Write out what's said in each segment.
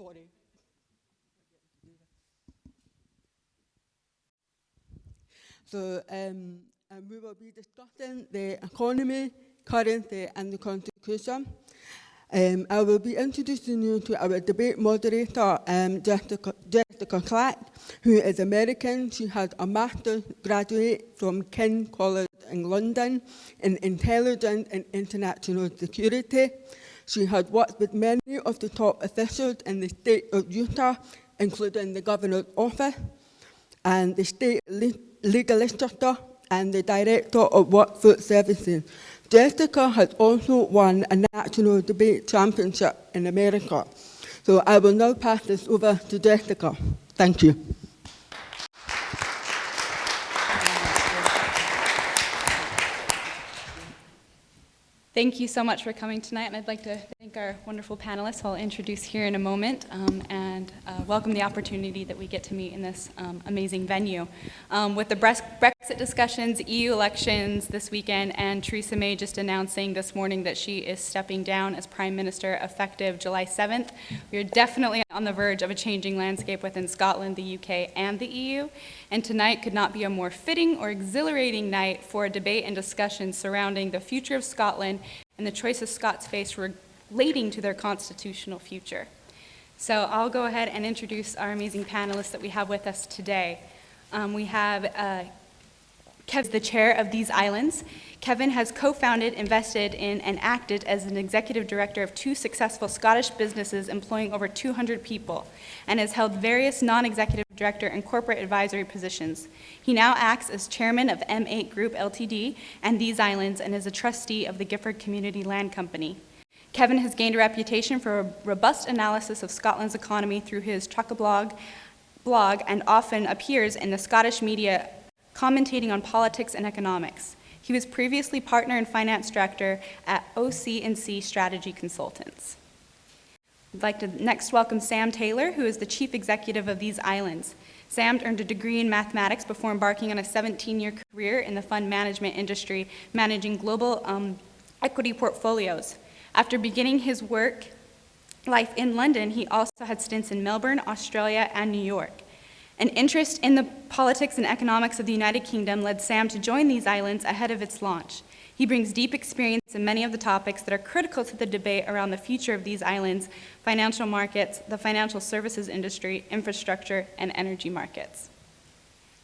Sorry. So we will be discussing the economy, currency and the constitution. I will be introducing you to our debate moderator, Jessica Clack, who is American. She has a master's graduate from King College in London in intelligence and international security. She has worked with many of the top officials in the state of Utah, including the governor's office and the state legislature and the director of workforce services. Jessica has also won a national debate championship in America. So I will now pass this over to Jessica. Thank you. Thank you so much for coming tonight, and I'd like to thank our wonderful panelists who I'll introduce here in a moment, and welcome the opportunity that we get to meet in this amazing venue. With the Brexit discussions, EU elections this weekend, and Theresa May just announcing this morning that she is stepping down as Prime Minister effective July 7th, we are definitely on the verge of a changing landscape within Scotland, the UK, and the EU, and tonight could not be a more fitting or exhilarating night for a debate and discussion surrounding the future of Scotland and the choices Scots face relating to their constitutional future. So I'll go ahead and introduce our amazing panelists that we have with us today. We have Kevin, the chair of These Islands. Kevin has co-founded, invested in, and acted as an executive director of 2 successful Scottish businesses employing over 200 people, and has held various non-executive director and corporate advisory positions. He now acts as chairman of M8 Group Ltd. And These Islands, and is a trustee of the Gifford Community Land Company. Kevin has gained a reputation for a robust analysis of Scotland's economy through his blog, and often appears in the Scottish media commentating on politics and economics. He was previously partner and finance director at OC&C Strategy Consultants. I'd like to next welcome Sam Taylor, who is the chief executive of These Islands. Sam earned a degree in mathematics before embarking on a 17-year career in the fund management industry, managing global equity portfolios. After beginning his work life in London, he also had stints in Melbourne, Australia, and New York. An interest in the politics and economics of the United Kingdom led Sam to join These Islands ahead of its launch. He brings deep experience in many of the topics that are critical to the debate around the future of these islands: financial markets, the financial services industry, infrastructure, and energy markets.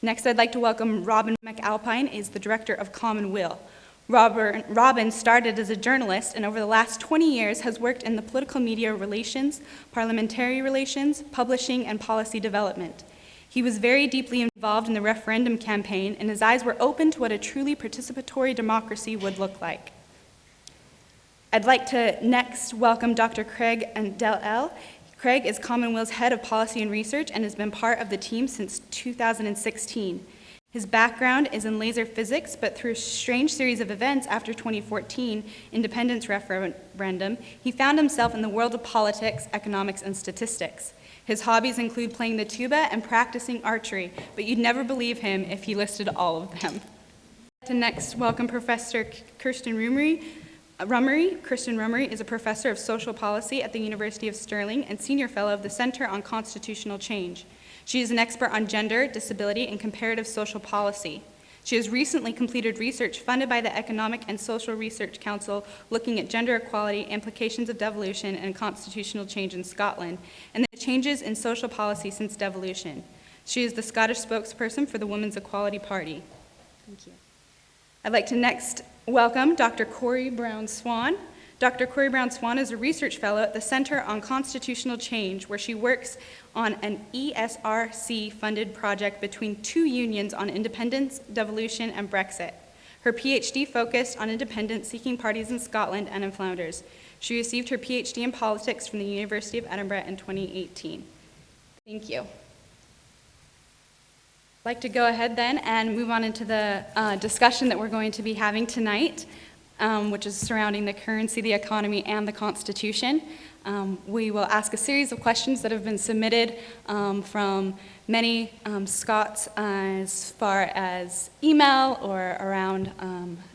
Next, I'd like to welcome Robin McAlpine, is the director of Commonweal. Robin started as a journalist, and over the last 20 years has worked in the political media relations, parliamentary relations, publishing, and policy development. He was very deeply involved in the referendum campaign, and his eyes were open to what a truly participatory democracy would look like. I'd like to next welcome Dr. Craig Andel. Craig is Commonwealth's head of policy and research and has been part of the team since 2016. His background is in laser physics, but through a strange series of events after 2014 independence referendum, he found himself in the world of politics, economics, and statistics. His hobbies include playing the tuba and practicing archery, but you'd never believe him if he listed all of them. To next welcome Professor Kirsten Rummery. Kirsten Rummery is a professor of social policy at the University of Stirling and senior fellow of the Center on Constitutional Change. She is an expert on gender, disability, and comparative social policy. She has recently completed research funded by the Economic and Social Research Council looking at gender equality, implications of devolution, and constitutional change in Scotland, and the changes in social policy since devolution. She is the Scottish spokesperson for the Women's Equality Party. Thank you. I'd like to next welcome Dr. Corey Brown-Swan. Dr. Corey Brown-Swan is a research fellow at the Center on Constitutional Change, where she works on an ESRC-funded project between 2 unions on independence, devolution, and Brexit. Her PhD focused on independence-seeking parties in Scotland and in Flanders. She received her PhD in politics from the University of Edinburgh in 2018. Thank you. I'd like to go ahead then and move on into the discussion that we're going to be having tonight. which is surrounding the currency, the economy, and the Constitution. We will ask a series of questions that have been submitted from many Scots as far as email or around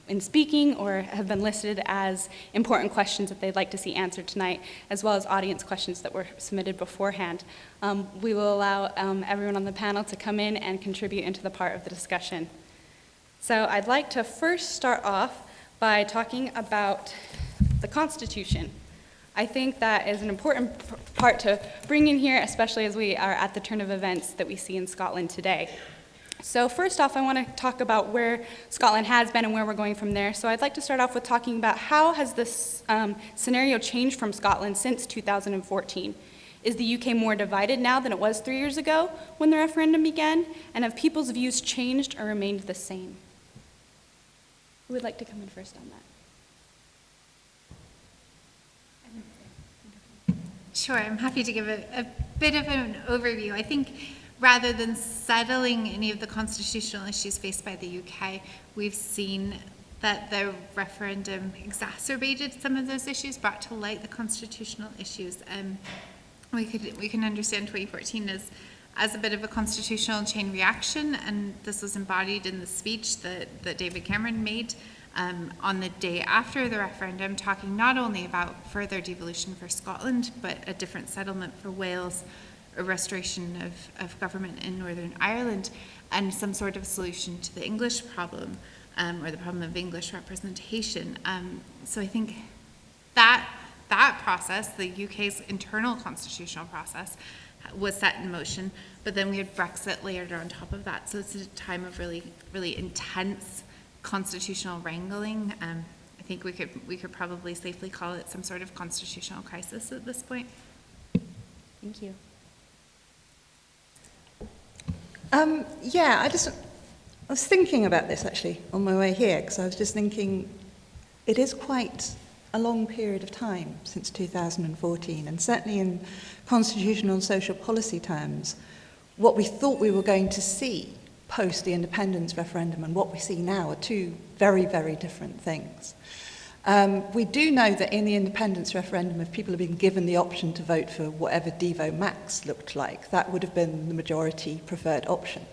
in speaking, or have been listed as important questions that they'd like to see answered tonight, as well as audience questions that were submitted beforehand. We will allow everyone on the panel to come in and contribute into the part of the discussion. So I'd like to first start off by talking about the Constitution. I think that is an important part to bring in here, especially as we are at the turn of events that we see in Scotland today. So first off, I want to talk about where Scotland has been and where we're going from there. So I'd like to start off with talking about how has this scenario changed from Scotland since 2014. Is the UK more divided now than it was 3 years ago when the referendum began? And have people's views changed or remained the same? Who would like to come in first on that? Sure, I'm happy to give a bit of an overview. I think rather than settling any of the constitutional issues faced by the UK, we've seen that the referendum exacerbated some of those issues, brought to light the constitutional issues. We can understand 2014 as a bit of a constitutional chain reaction, and this was embodied in the speech that David Cameron made on the day after the referendum, talking not only about further devolution for Scotland, but a different settlement for Wales, a restoration of government in Northern Ireland, and some sort of solution to the English problem, or the problem of English representation. So I think that process, the UK's internal constitutional process, was set in motion, but then we had Brexit layered on top of that. So it's a time of really, really intense constitutional wrangling. I think we could probably safely call it some sort of constitutional crisis at this point. Thank you. Yeah, I was thinking about this actually on my way here, because I was just thinking it is quite a long period of time since 2014, and certainly in constitutional and social policy terms, what we thought we were going to see post the independence referendum and what we see now are two very, very different things. We do know that in the independence referendum, if people had been given the option to vote for whatever Devo Max looked like, that would have been the majority preferred option.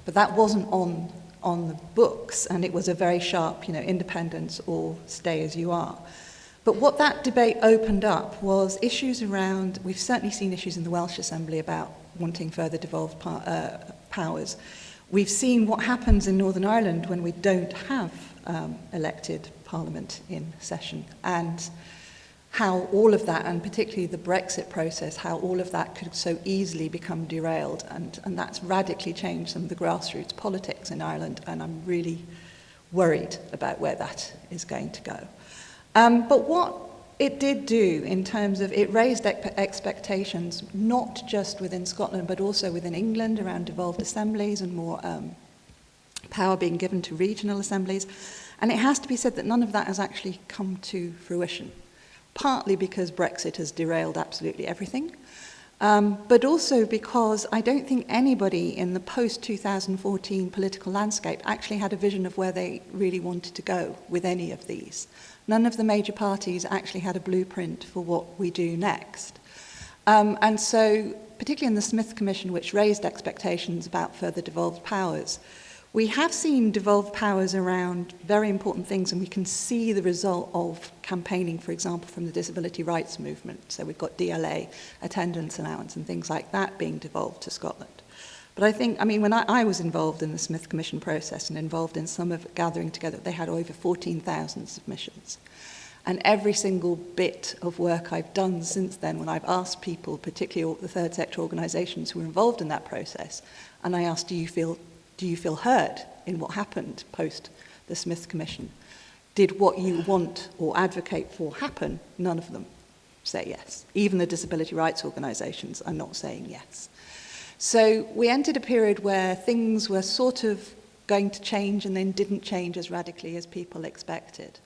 But that wasn't on the books, and it was a very sharp, independence or stay as you are. But what that debate opened up was issues around, we've certainly seen issues in the Welsh Assembly about wanting further devolved powers. We've seen what happens in Northern Ireland when we don't have elected parliament in session, and how all of that, and particularly the Brexit process, how all of that could so easily become derailed, and that's radically changed some of the grassroots politics in Ireland, and I'm really worried about where that is going to go. But what it did do in terms of, it raised expectations, not just within Scotland, but also within England around devolved assemblies and more power being given to regional assemblies. And it has to be said that none of that has actually come to fruition, partly because Brexit has derailed absolutely everything, but also because I don't think anybody in the post-2014 political landscape actually had a vision of where they really wanted to go with any of these. None of the major parties actually had a blueprint for what we do next. And so, particularly in the Smith Commission, which raised expectations about further devolved powers, we have seen devolved powers around very important things, and we can see the result of campaigning, for example, from the disability rights movement. So we've got DLA, attendance allowance, and things like that being devolved to Scotland. But when I was involved in the Smith Commission process and involved in some of it gathering together, they had over 14,000 submissions. And every single bit of work I've done since then, when I've asked people, particularly the third sector organisations who were involved in that process, and I asked, do you feel heard in what happened post the Smith Commission? Did what you want or advocate for happen? None of them say yes. Even the disability rights organisations are not saying yes. So we entered a period where things were sort of going to change and then didn't change as radically as people expected.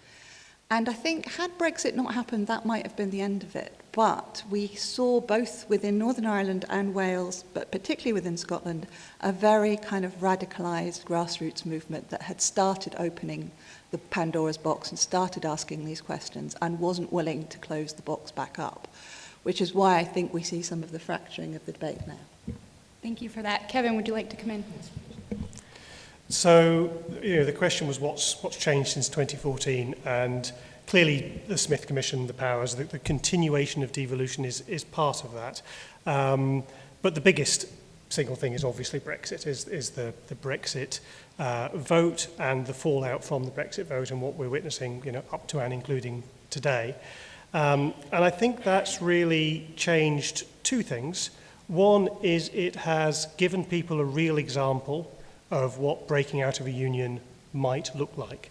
And I think had Brexit not happened, that might have been the end of it. But we saw both within Northern Ireland and Wales, but particularly within Scotland, a very kind of radicalised grassroots movement that had started opening the Pandora's box and started asking these questions and wasn't willing to close the box back up, which is why I think we see some of the fracturing of the debate now. Thank you for that. Kevin, would you like to come in? So, the question was what's changed since 2014, and clearly the Smith Commission, the powers, the continuation of devolution is part of that. But the biggest single thing is obviously Brexit, is the Brexit vote and the fallout from the Brexit vote and what we're witnessing, up to and including today. And I think that's really changed two things. One is it has given people a real example of what breaking out of a union might look like.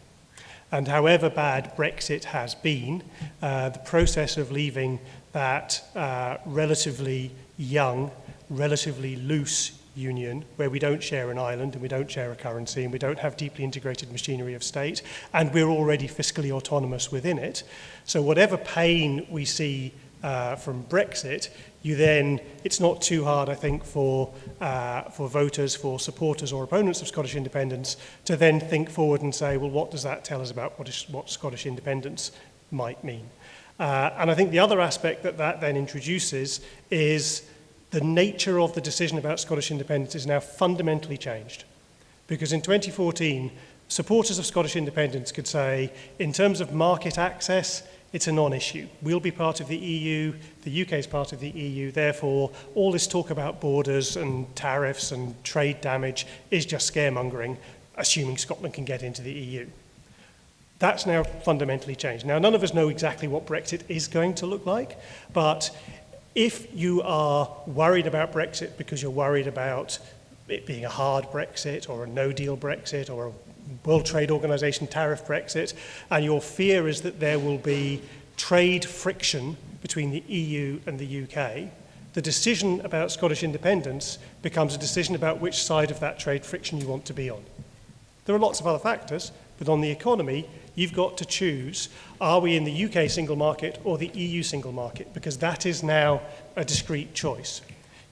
And however bad Brexit has been, the process of leaving that relatively young, relatively loose union, where we don't share an island and we don't share a currency and we don't have deeply integrated machinery of state, and we're already fiscally autonomous within it. So whatever pain we see from Brexit, it's not too hard, I think, for voters, for supporters or opponents of Scottish independence to then think forward and say, well, what does that tell us about what Scottish independence might mean? And I think the other aspect that then introduces is the nature of the decision about Scottish independence is now fundamentally changed. Because in 2014, supporters of Scottish independence could say, in terms of market access, it's a non-issue. We'll be part of the EU, the UK is part of the EU, therefore all this talk about borders and tariffs and trade damage is just scaremongering, assuming Scotland can get into the EU. That's now fundamentally changed. Now, none of us know exactly what Brexit is going to look like, but if you are worried about Brexit because you're worried about it being a hard Brexit or a no-deal Brexit or a World Trade Organization tariff Brexit, and your fear is that there will be trade friction between the EU and the UK, the decision about Scottish independence becomes a decision about which side of that trade friction you want to be on. There are lots of other factors, but on the economy, you've got to choose, are we in the UK single market or the EU single market? Because that is now a discrete choice.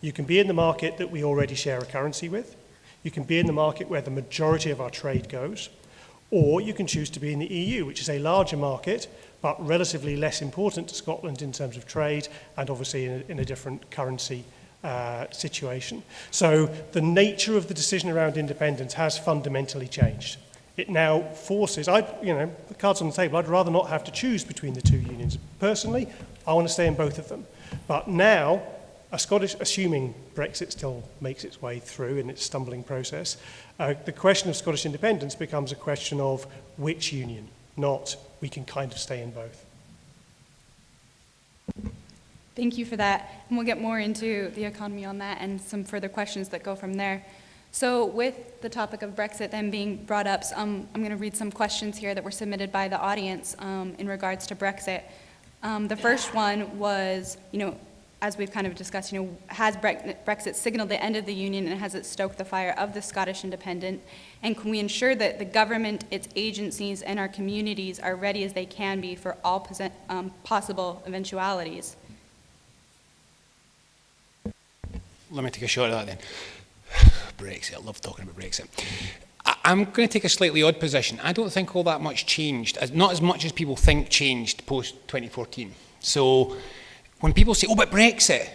You can be in the market that we already share a currency with, you can be in the market where the majority of our trade goes, or you can choose to be in the EU, which is a larger market, but relatively less important to Scotland in terms of trade, and obviously in a different currency situation. So the nature of the decision around independence has fundamentally changed. It now forces, the cards on the table, I'd rather not have to choose between the two unions. Personally, I want to stay in both of them. But now, assuming Brexit still makes its way through in its stumbling process, the question of Scottish independence becomes a question of which union, not we can kind of stay in both. Thank you for that. And we'll get more into the economy on that and some further questions that go from there. So with the topic of Brexit then being brought up, I'm going to read some questions here that were submitted by the audience in regards to Brexit. The first one was, as we've kind of discussed, has Brexit signaled the end of the union, and has it stoked the fire of the Scottish independent? And can we ensure that the government, its agencies, and our communities are ready as they can be for all possible eventualities? Let me take a shot at that then. Brexit, I love talking about Brexit. I'm going to take a slightly odd position. I don't think all that much changed, not as much as people think changed post-2014. So when people say, oh, but Brexit,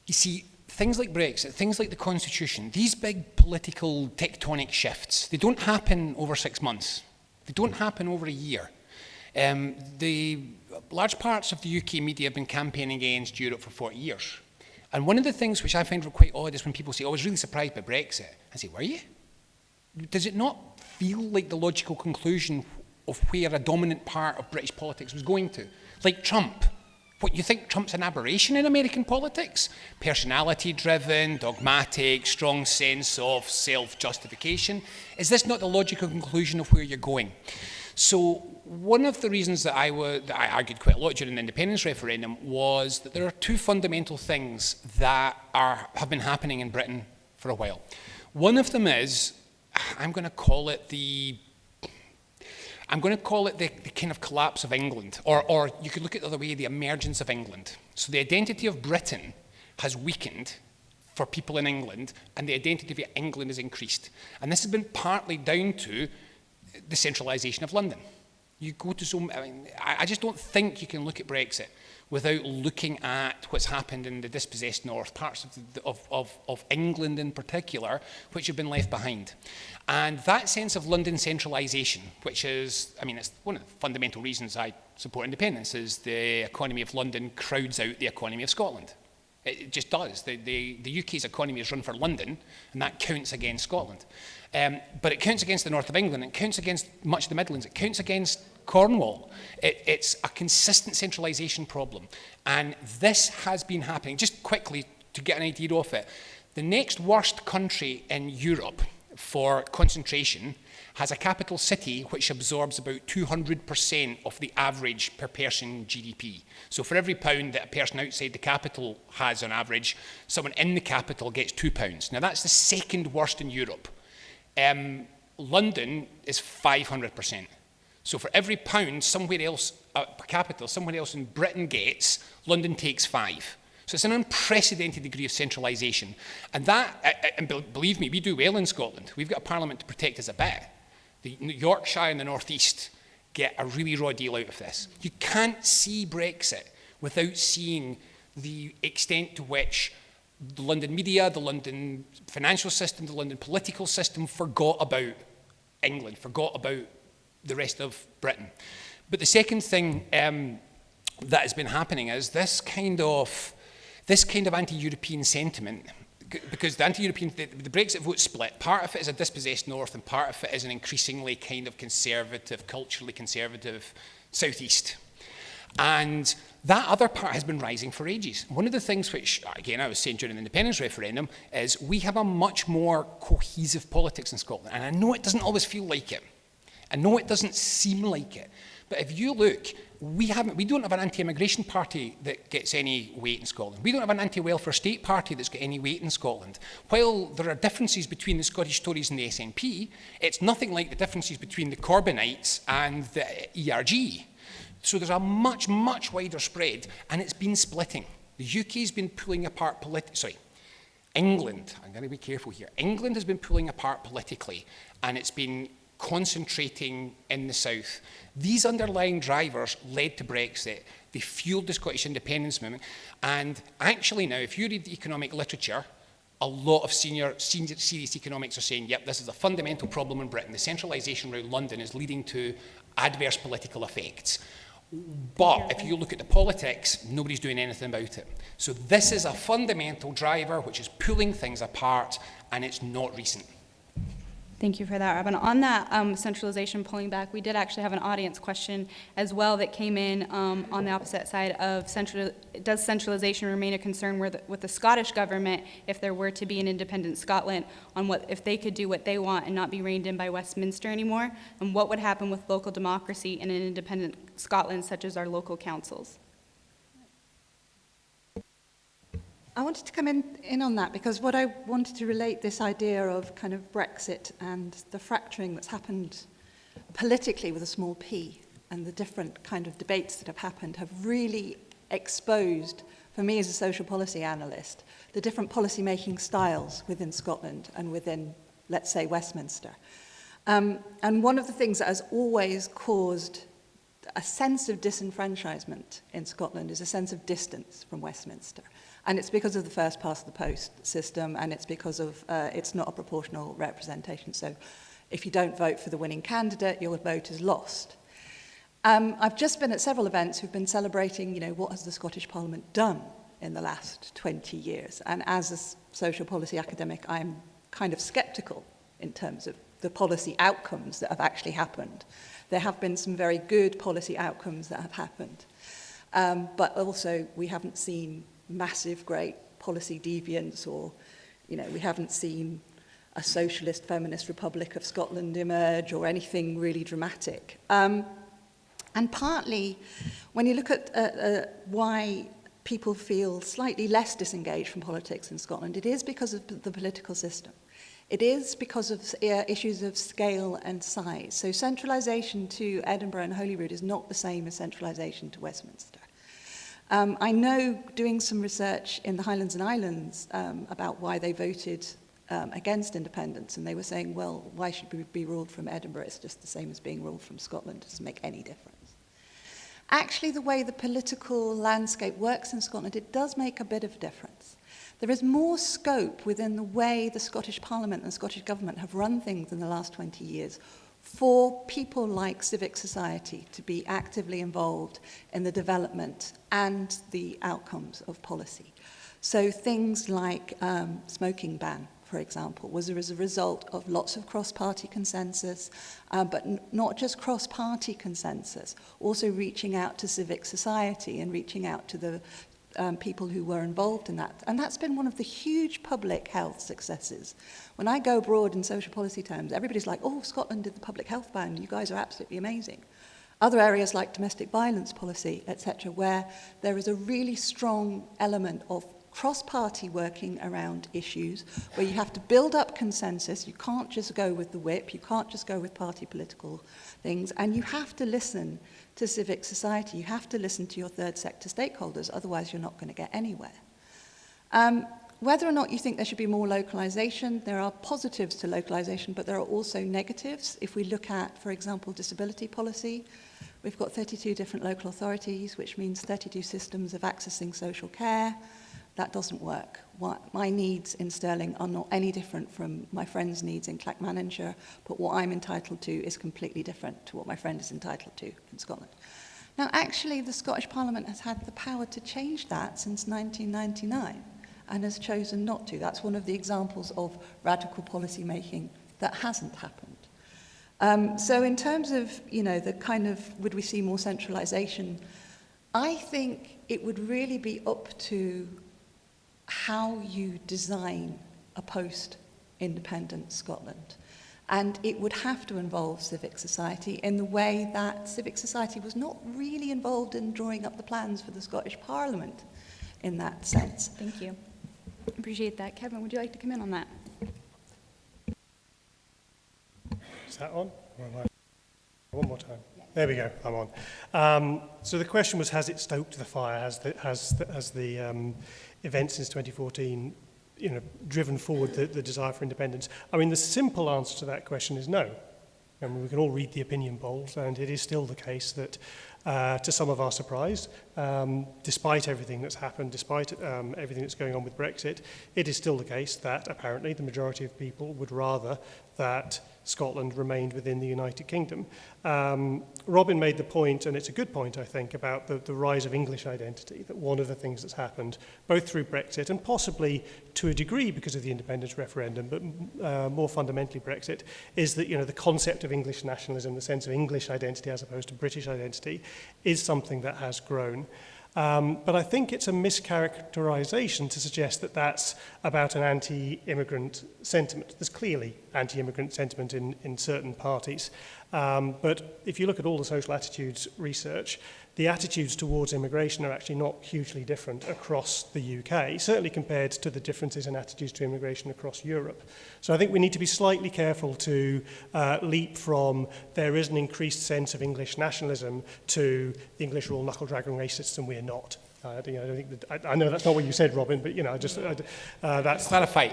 you see, things like Brexit, things like the Constitution, these big political tectonic shifts, they don't happen over 6 months. They don't happen over a year. The large parts of the UK media have been campaigning against Europe for 40 years. And one of the things which I find quite odd is when people say, oh, I was really surprised by Brexit. I say, were you? Does it not feel like the logical conclusion of where a dominant part of British politics was going to? Like Trump. What, you think Trump's an aberration in American politics? Personality-driven, dogmatic, strong sense of self-justification. Is this not the logical conclusion of where you're going? So one of the reasons that I argued quite a lot during the independence referendum was that there are two fundamental things that have been happening in Britain for a while. One of them is, I'm going to call it I'm going to call it the kind of collapse of England, or you could look at it the other way, the emergence of England. So the identity of Britain has weakened for people in England, and the identity of England has increased. And this has been partly down to the centralisation of London. You go to I just don't think you can look at Brexit without looking at what's happened in the dispossessed north, parts of England in particular, which have been left behind. And that sense of London centralisation, which is, it's one of the fundamental reasons I support independence, is the economy of London crowds out the economy of Scotland. It just does. The UK's economy is run for London, and that counts against Scotland. But it counts against the north of England, it counts against much of the Midlands, it counts against Cornwall. It's a consistent centralisation problem. And this has been happening. Just quickly, to get an idea of it, the next worst country in Europe for concentration has a capital city which absorbs about 200% of the average per person GDP. So for every pound that a person outside the capital has on average, someone in the capital gets £2. Now that's the second worst in Europe. London is 500%. So for every pound somewhere else per capita, somewhere else in Britain gets, London takes 5. So it's an unprecedented degree of centralisation. And that, and believe me, we do well in Scotland. We've got a parliament to protect us a bit. The Yorkshire and the North East get a really raw deal out of this. You can't see Brexit without seeing the extent to which the London media, the London financial system, the London political system forgot about England, forgot about the rest of Britain. But the second thing that has been happening is this kind of anti-European sentiment, because the the Brexit vote split. Part of it is a dispossessed north, and part of it is an increasingly kind of conservative, culturally conservative southeast. And that other part has been rising for ages. One of the things which, again, I was saying during the independence referendum, is we have a much more cohesive politics in Scotland. And I know it doesn't always feel like it. I know it doesn't seem like it. But if you look, we don't have an anti-immigration party that gets any weight in Scotland. We don't have an anti-welfare state party that's got any weight in Scotland. While there are differences between the Scottish Tories and the SNP, it's nothing like the differences between the Corbynites and the ERG. So there's a much, much wider spread, and it's been splitting. The UK's been pulling apart England, I'm going to be careful here. England has been pulling apart politically, and it's been concentrating in the south. These underlying drivers led to Brexit. They fueled the Scottish independence movement. And actually now, if you read the economic literature, a lot of serious economics are saying, yep, this is a fundamental problem in Britain. The centralisation around London is leading to adverse political effects. But if you look at the politics, nobody's doing anything about it. So this is a fundamental driver which is pulling things apart, and it's not recent. Thank you for that, Robin. On that centralization pulling back, we did actually have an audience question as well that came in on the opposite side of does centralization remain a concern with the Scottish government if there were to be an independent Scotland, on if they could do what they want and not be reined in by Westminster anymore, and what would happen with local democracy in an independent Scotland such as our local councils? I wanted to come in on that because what I wanted to relate this idea of kind of Brexit and the fracturing that's happened politically with a small p and the different kind of debates that have happened have really exposed, for me as a social policy analyst, the different policy-making styles within Scotland and within, let's say, Westminster. And one of the things that has always caused a sense of disenfranchisement in Scotland is a sense of distance from Westminster. And it's because of the first past the post system, and it's because of it's not a proportional representation. So if you don't vote for the winning candidate, your vote is lost. I've just been at several events who've been celebrating, what has the Scottish Parliament done in the last 20 years? And as a social policy academic, I'm kind of sceptical in terms of the policy outcomes that have actually happened. There have been some very good policy outcomes that have happened. But also, we haven't seen massive, great policy deviance, or, we haven't seen a socialist feminist Republic of Scotland emerge or anything really dramatic. And partly, when you look at why people feel slightly less disengaged from politics in Scotland, it is because of the political system. It is because of issues of scale and size. So centralisation to Edinburgh and Holyrood is not the same as centralisation to Westminster. I know, doing some research in the Highlands and Islands about why they voted against independence, and they were saying, well, why should we be ruled from Edinburgh? It's just the same as being ruled from Scotland. It doesn't make any difference. Actually, the way the political landscape works in Scotland, it does make a bit of a difference. There is more scope within the way the Scottish Parliament and the Scottish Government have run things in the last 20 years for people like civic society to be actively involved in the development and the outcomes of policy. So things like smoking ban, for example, was as a result of lots of cross-party consensus, but not just cross-party consensus, also reaching out to civic society and reaching out to the people who were involved in that. And that's been one of the huge public health successes. When I go abroad in social policy terms, everybody's like, oh, Scotland did the public health ban, you guys are absolutely amazing. Other areas like domestic violence policy, etc., where there is a really strong element of cross-party working around issues, where you have to build up consensus, you can't just go with the whip, you can't just go with party political things, and you have to listen to civic society, you have to listen to your third sector stakeholders, otherwise you're not going to get anywhere. Whether or not you think there should be more localisation, there are positives to localisation, but there are also negatives. If we look at, for example, disability policy, we've got 32 different local authorities, which means 32 systems of accessing social care. That doesn't work. My needs in Stirling are not any different from my friend's needs in Clack, but what I'm entitled to is completely different to what my friend is entitled to in Scotland. Now, actually, the Scottish Parliament has had the power to change that since 1999 and has chosen not to. That's one of the examples of radical policy making that hasn't happened. So in terms of, the kind of, would we see more centralisation, I think it would really be up to how you design a post-independent Scotland. And it would have to involve civic society in the way that civic society was not really involved in drawing up the plans for the Scottish Parliament in that sense. Thank you. Appreciate that. Kevin, would you like to come in on that? Is that on? One more time. There we go, I'm on. So the question was, has it stoked the fire? Has the events since 2014 driven forward the desire for independence? I mean, the simple answer to that question is no. I mean, we can all read the opinion polls, and it is still the case that, to some of our surprise, despite everything that's happened, despite everything that's going on with Brexit, it is still the case that apparently the majority of people would rather that Scotland remained within the United Kingdom. Robin made the point, and it's a good point, I think, about the rise of English identity, that one of the things that's happened, both through Brexit and possibly to a degree because of the independence referendum, but more fundamentally Brexit, is that the concept of English nationalism, the sense of English identity as opposed to British identity, is something that has grown. But I think it's a mischaracterization to suggest that that's about an anti-immigrant sentiment. There's clearly anti-immigrant sentiment in certain parties. But if you look at all the social attitudes research, the attitudes towards immigration are actually not hugely different across the UK, certainly compared to the differences in attitudes to immigration across Europe. So I think we need to be slightly careful to leap from there is an increased sense of English nationalism to the English are all knuckle-dragging racists and we're not. I know that's not what you said, Robin, but that's... Clarify,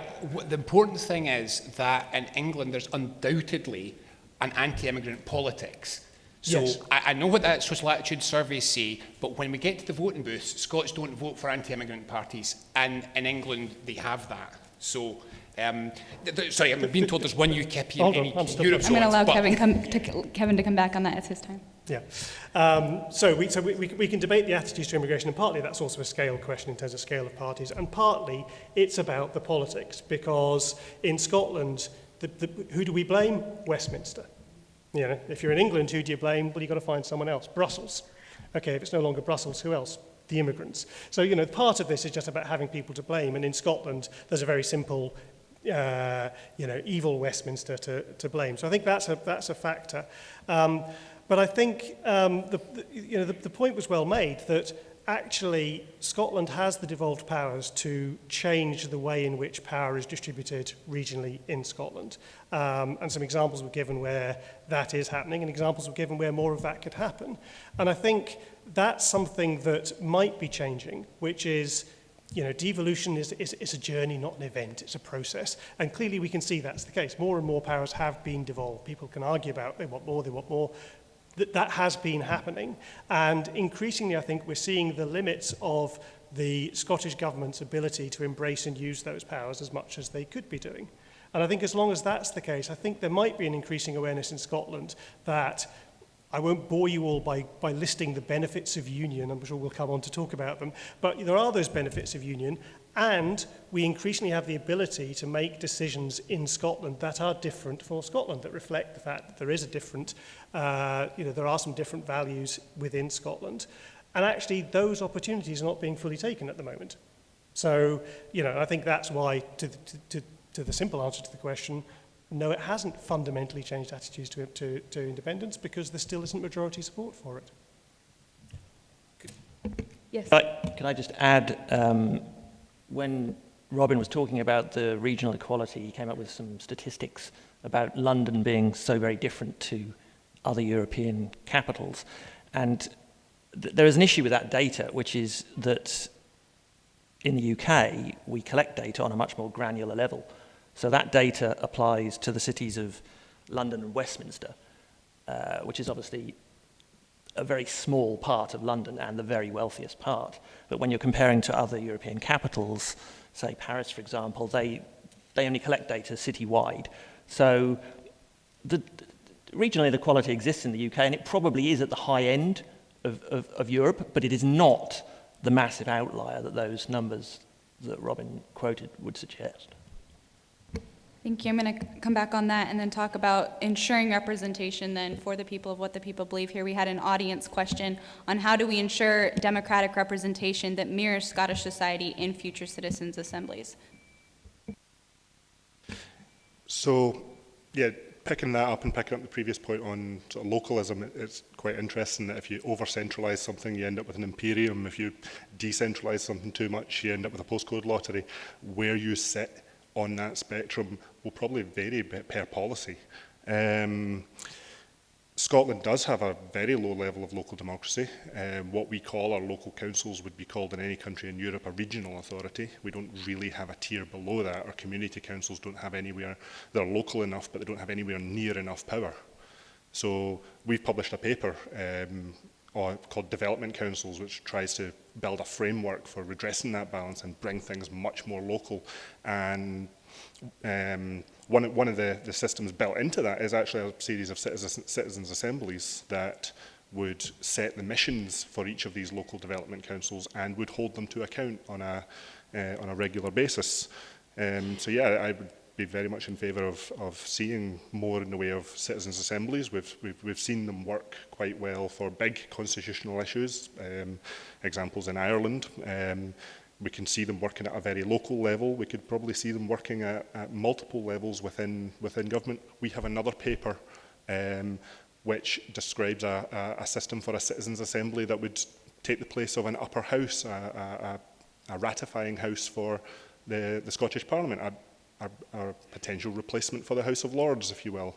the important thing is that in England there's undoubtedly an anti-immigrant politics. So yes. I know what that social attitude surveys say, but when we get to the voting booths, Scots don't vote for anti-immigrant parties, and in England they have that. So, sorry, I'm being told there's one UKIP in Europe. I'm going to allow Kevin to come back on that. It's his time. Yeah. So we can debate the attitudes to immigration, and partly that's also a scale question in terms of scale of parties, and partly it's about the politics, because in Scotland, who do we blame? Westminster. If you're in England, who do you blame? Well, you've got to find someone else. Brussels. Okay, if it's no longer Brussels, who else? The immigrants. So, part of this is just about having people to blame. And in Scotland, there's a very simple, evil Westminster to blame. So I think that's a factor. But I think the point was well made that actually Scotland has the devolved powers to change the way in which power is distributed regionally in Scotland. And some examples were given where that is happening, and examples were given where more of that could happen. And I think that's something that might be changing, which is, you know, devolution is a journey, not an event. It's a process. And clearly we can see that's the case. More and more powers have been devolved. People can argue about they want more. That has been happening. And increasingly, I think we're seeing the limits of the Scottish Government's ability to embrace and use those powers as much as they could be doing. And I think as long as that's the case, I think there might be an increasing awareness in Scotland that I won't bore you all by listing the benefits of union. I'm sure we'll come on to talk about them. But there are those benefits of union, and we increasingly have the ability to make decisions in Scotland that are different for Scotland, that reflect the fact that there is a different, there are some different values within Scotland. And actually, those opportunities are not being fully taken at the moment. So, you know, I think that's why, to the simple answer to the question, no, it hasn't fundamentally changed attitudes to independence, because there still isn't majority support for it. Yes. Can I just add, when Robin was talking about the regional equality, he came up with some statistics about London being so very different to other European capitals. And there is an issue with that data, which is that in the UK, we collect data on a much more granular level. So that data applies to the cities of London and Westminster, which is obviously a very small part of London and the very wealthiest part. But when you're comparing to other European capitals, say Paris, for example, they only collect data citywide. So regional inequality exists in the UK, and it probably is at the high end of Europe, but it is not the massive outlier that those numbers that Robin quoted would suggest. Thank you. I'm going to come back on that and then talk about ensuring representation then for the people of what the people believe. Here we had an audience question on how do we ensure democratic representation that mirrors Scottish society in future citizens' assemblies. So, yeah, picking that up and picking up the previous point on sort of localism, it's quite interesting that if you over-centralise something, you end up with an imperium. If you decentralise something too much, you end up with a postcode lottery. Where you sit on that spectrum will probably vary per policy. Scotland does have a very low level of local democracy. What we call our local councils would be called in any country in Europe a regional authority. We don't really have a tier below that. Our community councils don't have anywhere, they're local enough, but they don't have anywhere near enough power. So we've published a paper called Development Councils, which tries to build a framework for redressing that balance and bring things much more local. And one of the systems built into that is actually a series of citizens' assemblies that would set the missions for each of these local development councils and would hold them to account on a regular basis. So yeah, I would be very much in favour of seeing more in the way of citizens' assemblies. We've seen them work quite well for big constitutional issues. Examples in Ireland. We can see them working at a very local level. We could probably see them working at multiple levels within government. We have another paper which describes a system for a citizens' assembly that would take the place of an upper house, a ratifying house for the Scottish Parliament, a potential replacement for the House of Lords, if you will.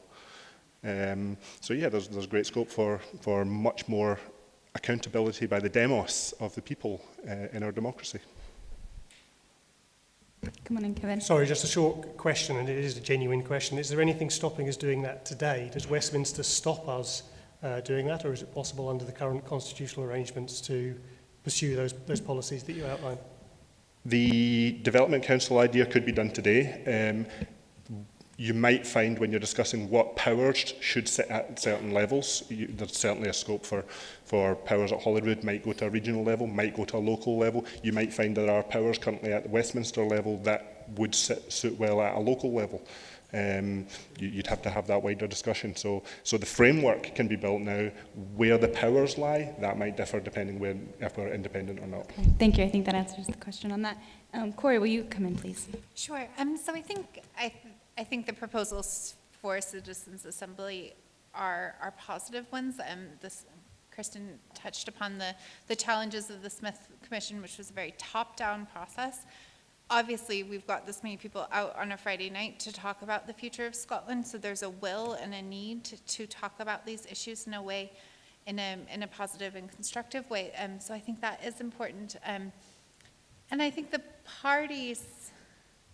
So yeah, there's great scope for much more accountability by the demos of the people in our democracy. Come on in, Kevin. Sorry, just a short question, and it is a genuine question. Is there anything stopping us doing that today? Does Westminster stop us doing that, or is it possible under the current constitutional arrangements to pursue those policies that you outlined? The Development Council idea could be done today. You might find when you're discussing what powers should sit at certain levels, there's certainly a scope for powers at Holyrood might go to a regional level, might go to a local level. You might find there are powers currently at the Westminster level that would suit well at a local level. You'd have to have that wider discussion. So the framework can be built now. Where the powers lie, that might differ depending if we're independent or not. Okay. Thank you. I think that answers the question on that. Corey, will you come in, please? Sure. So I think the proposals for Citizens' Assembly are positive ones. This Kristen touched upon the challenges of the Smith Commission, which was a very top-down process. Obviously, we've got this many people out on a Friday night to talk about the future of Scotland, so there's a will and a need to talk about these issues in a way, in a positive and constructive way. So I think that is important. And I think the parties,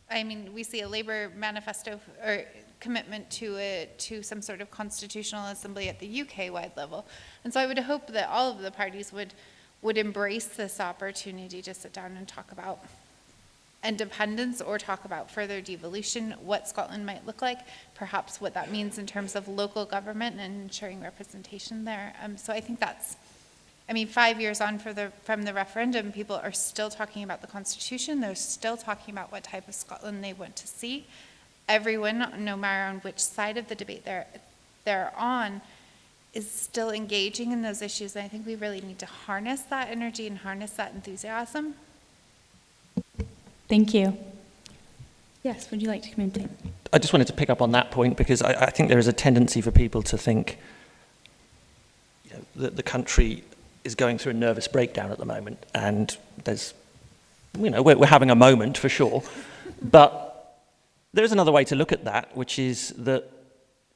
I mean, we see a Labour manifesto or commitment to some sort of constitutional assembly at the UK-wide level. And so I would hope that all of the parties would embrace this opportunity to sit down and talk about independence or talk about further devolution, what Scotland might look like, perhaps what that means in terms of local government and ensuring representation there. So I think that's, I mean, 5 years on from the referendum, people are still talking about the Constitution. They're still talking about what type of Scotland they want to see. Everyone, no matter on which side of the debate they're on, is still engaging in those issues. And I think we really need to harness that energy and harness that enthusiasm. Thank you. Yes, would you like to comment? I just wanted to pick up on that point because I think there is a tendency for people to think that the country is going through a nervous breakdown at the moment, and there's, we're having a moment for sure, but there's another way to look at that, which is that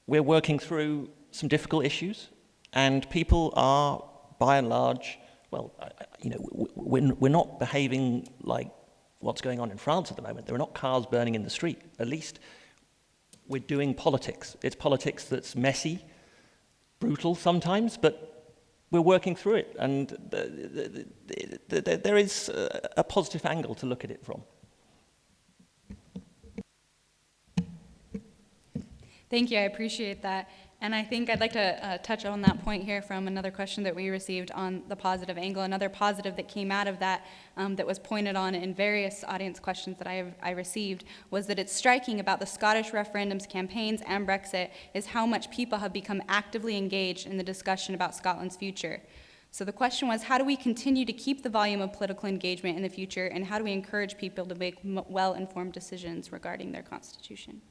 we're working through some difficult issues, and people are, by and large, we're not behaving like what's going on in France at the moment. There are not cars burning in the street. At least we're doing politics. It's politics that's messy, brutal sometimes, but we're working through it. And there is a positive angle to look at it from. Thank you, I appreciate that. And I think I'd like to touch on that point here from another question that we received on the positive angle. Another positive that came out of that that was pointed on in various audience questions that I received was that it's striking about the Scottish referendums, campaigns, and Brexit is how much people have become actively engaged in the discussion about Scotland's future. So the question was, how do we continue to keep the volume of political engagement in the future, and how do we encourage people to make well-informed decisions regarding their constitution?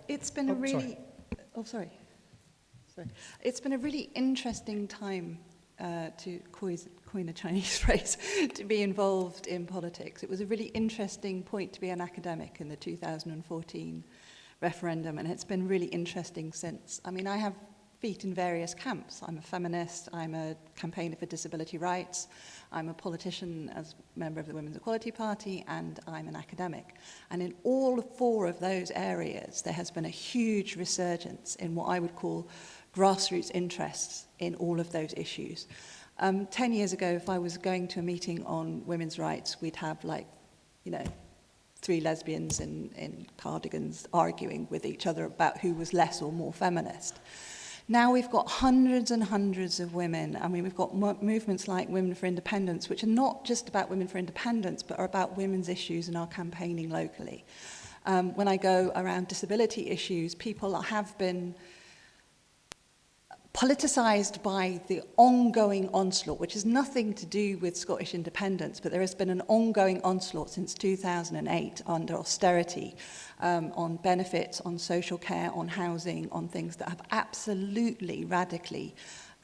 It's been a really, It's been a really interesting time, to coin a Chinese phrase, to be involved in politics. It was a really interesting point to be an academic in the 2014 referendum, and it's been really interesting since. I mean, I have feet in various camps. I'm a feminist, I'm a campaigner for disability rights, I'm a politician as member of the Women's Equality Party, and I'm an academic. And in all four of those areas, there has been a huge resurgence in what I would call grassroots interests in all of those issues. 10 years ago, if I was going to a meeting on women's rights, we'd have 3 lesbians in cardigans arguing with each other about who was less or more feminist. Now we've got hundreds and hundreds of women. I mean, we've got movements like Women for Independence, which are not just about women for independence, but are about women's issues and our campaigning locally. When I go around disability issues, people have been politicised by the ongoing onslaught, which has nothing to do with Scottish independence, but there has been an ongoing onslaught since 2008 under austerity, on benefits, on social care, on housing, on things that have absolutely radically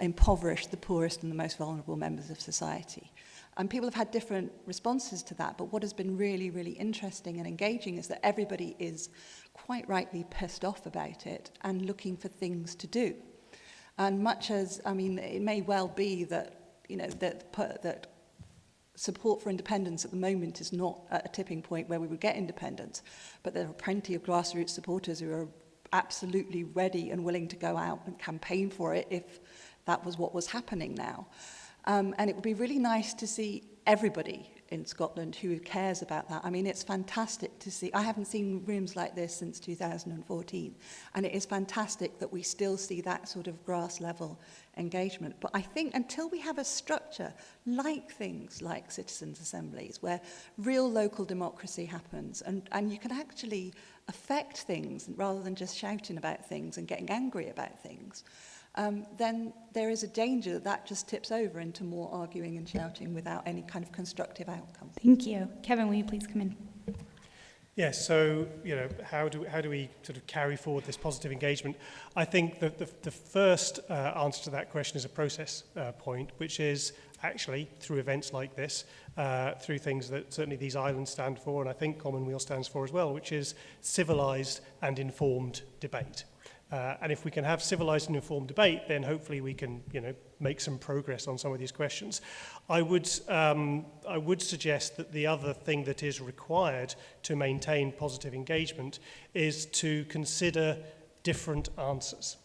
impoverished the poorest and the most vulnerable members of society. And people have had different responses to that, but what has been really, really interesting and engaging is that everybody is quite rightly pissed off about it and looking for things to do. And much as, I mean, it may well be that, that support for independence at the moment is not at a tipping point where we would get independence, but there are plenty of grassroots supporters who are absolutely ready and willing to go out and campaign for it if that was what was happening now. And it would be really nice to see everybody in Scotland who cares about that. I mean, it's fantastic to see. I haven't seen rooms like this since 2014, and it is fantastic that we still see that sort of grass level engagement. But I think until we have a structure like things like citizens' assemblies, where real local democracy happens, and you can actually affect things rather than just shouting about things and getting angry about things, then there is a danger that that just tips over into more arguing and shouting without any kind of constructive outcome. Thank you. Kevin, will you please come in? Yes, so, how do we sort of carry forward this positive engagement? I think that the first answer to that question is a process point, which is actually through events like this, through things that certainly these islands stand for, and I think Commonweal stands for as well, which is civilised and informed debate. And if we can have civilised and informed debate, then hopefully we can, make some progress on some of these questions. I would suggest that the other thing that is required to maintain positive engagement is to consider different answers.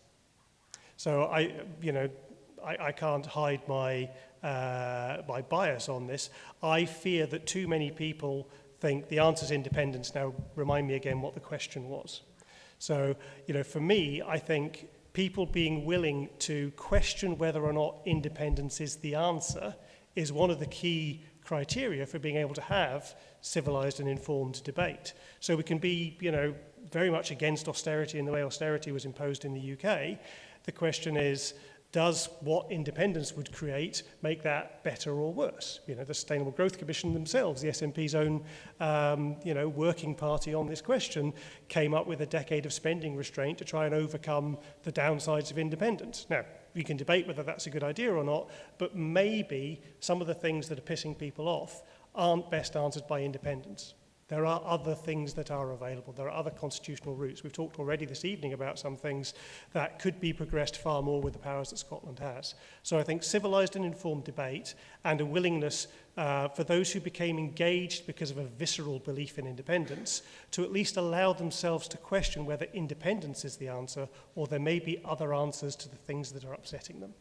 So I can't hide my bias on this. I fear that too many people think the answer is independence. Now, remind me again what the question was. So, for me, I think people being willing to question whether or not independence is the answer is one of the key criteria for being able to have civilised and informed debate. So we can be, very much against austerity in the way austerity was imposed in the UK. The question is, does what independence would create make that better or worse? The Sustainable Growth Commission themselves, the SNP's own, working party on this question, came up with a decade of spending restraint to try and overcome the downsides of independence. Now, we can debate whether that's a good idea or not, but maybe some of the things that are pissing people off aren't best answered by independence. There are other things that are available. There are other constitutional routes. We've talked already this evening about some things that could be progressed far more with the powers that Scotland has. So I think civilised and informed debate and a willingness for those who became engaged because of a visceral belief in independence to at least allow themselves to question whether independence is the answer or there may be other answers to the things that are upsetting them.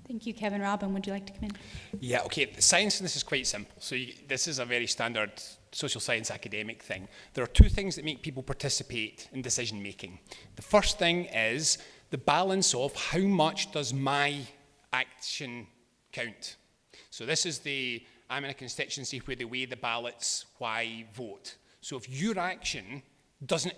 Thank you, Kevin. Robin, would you like to come in? Yeah, okay. The science in this is quite simple. So this is a very standard social science academic thing. There are two things that make people participate in decision making. The first thing is the balance of how much does my action count. So this is I'm in a constituency where they weigh the ballots, why vote. So if your action doesn't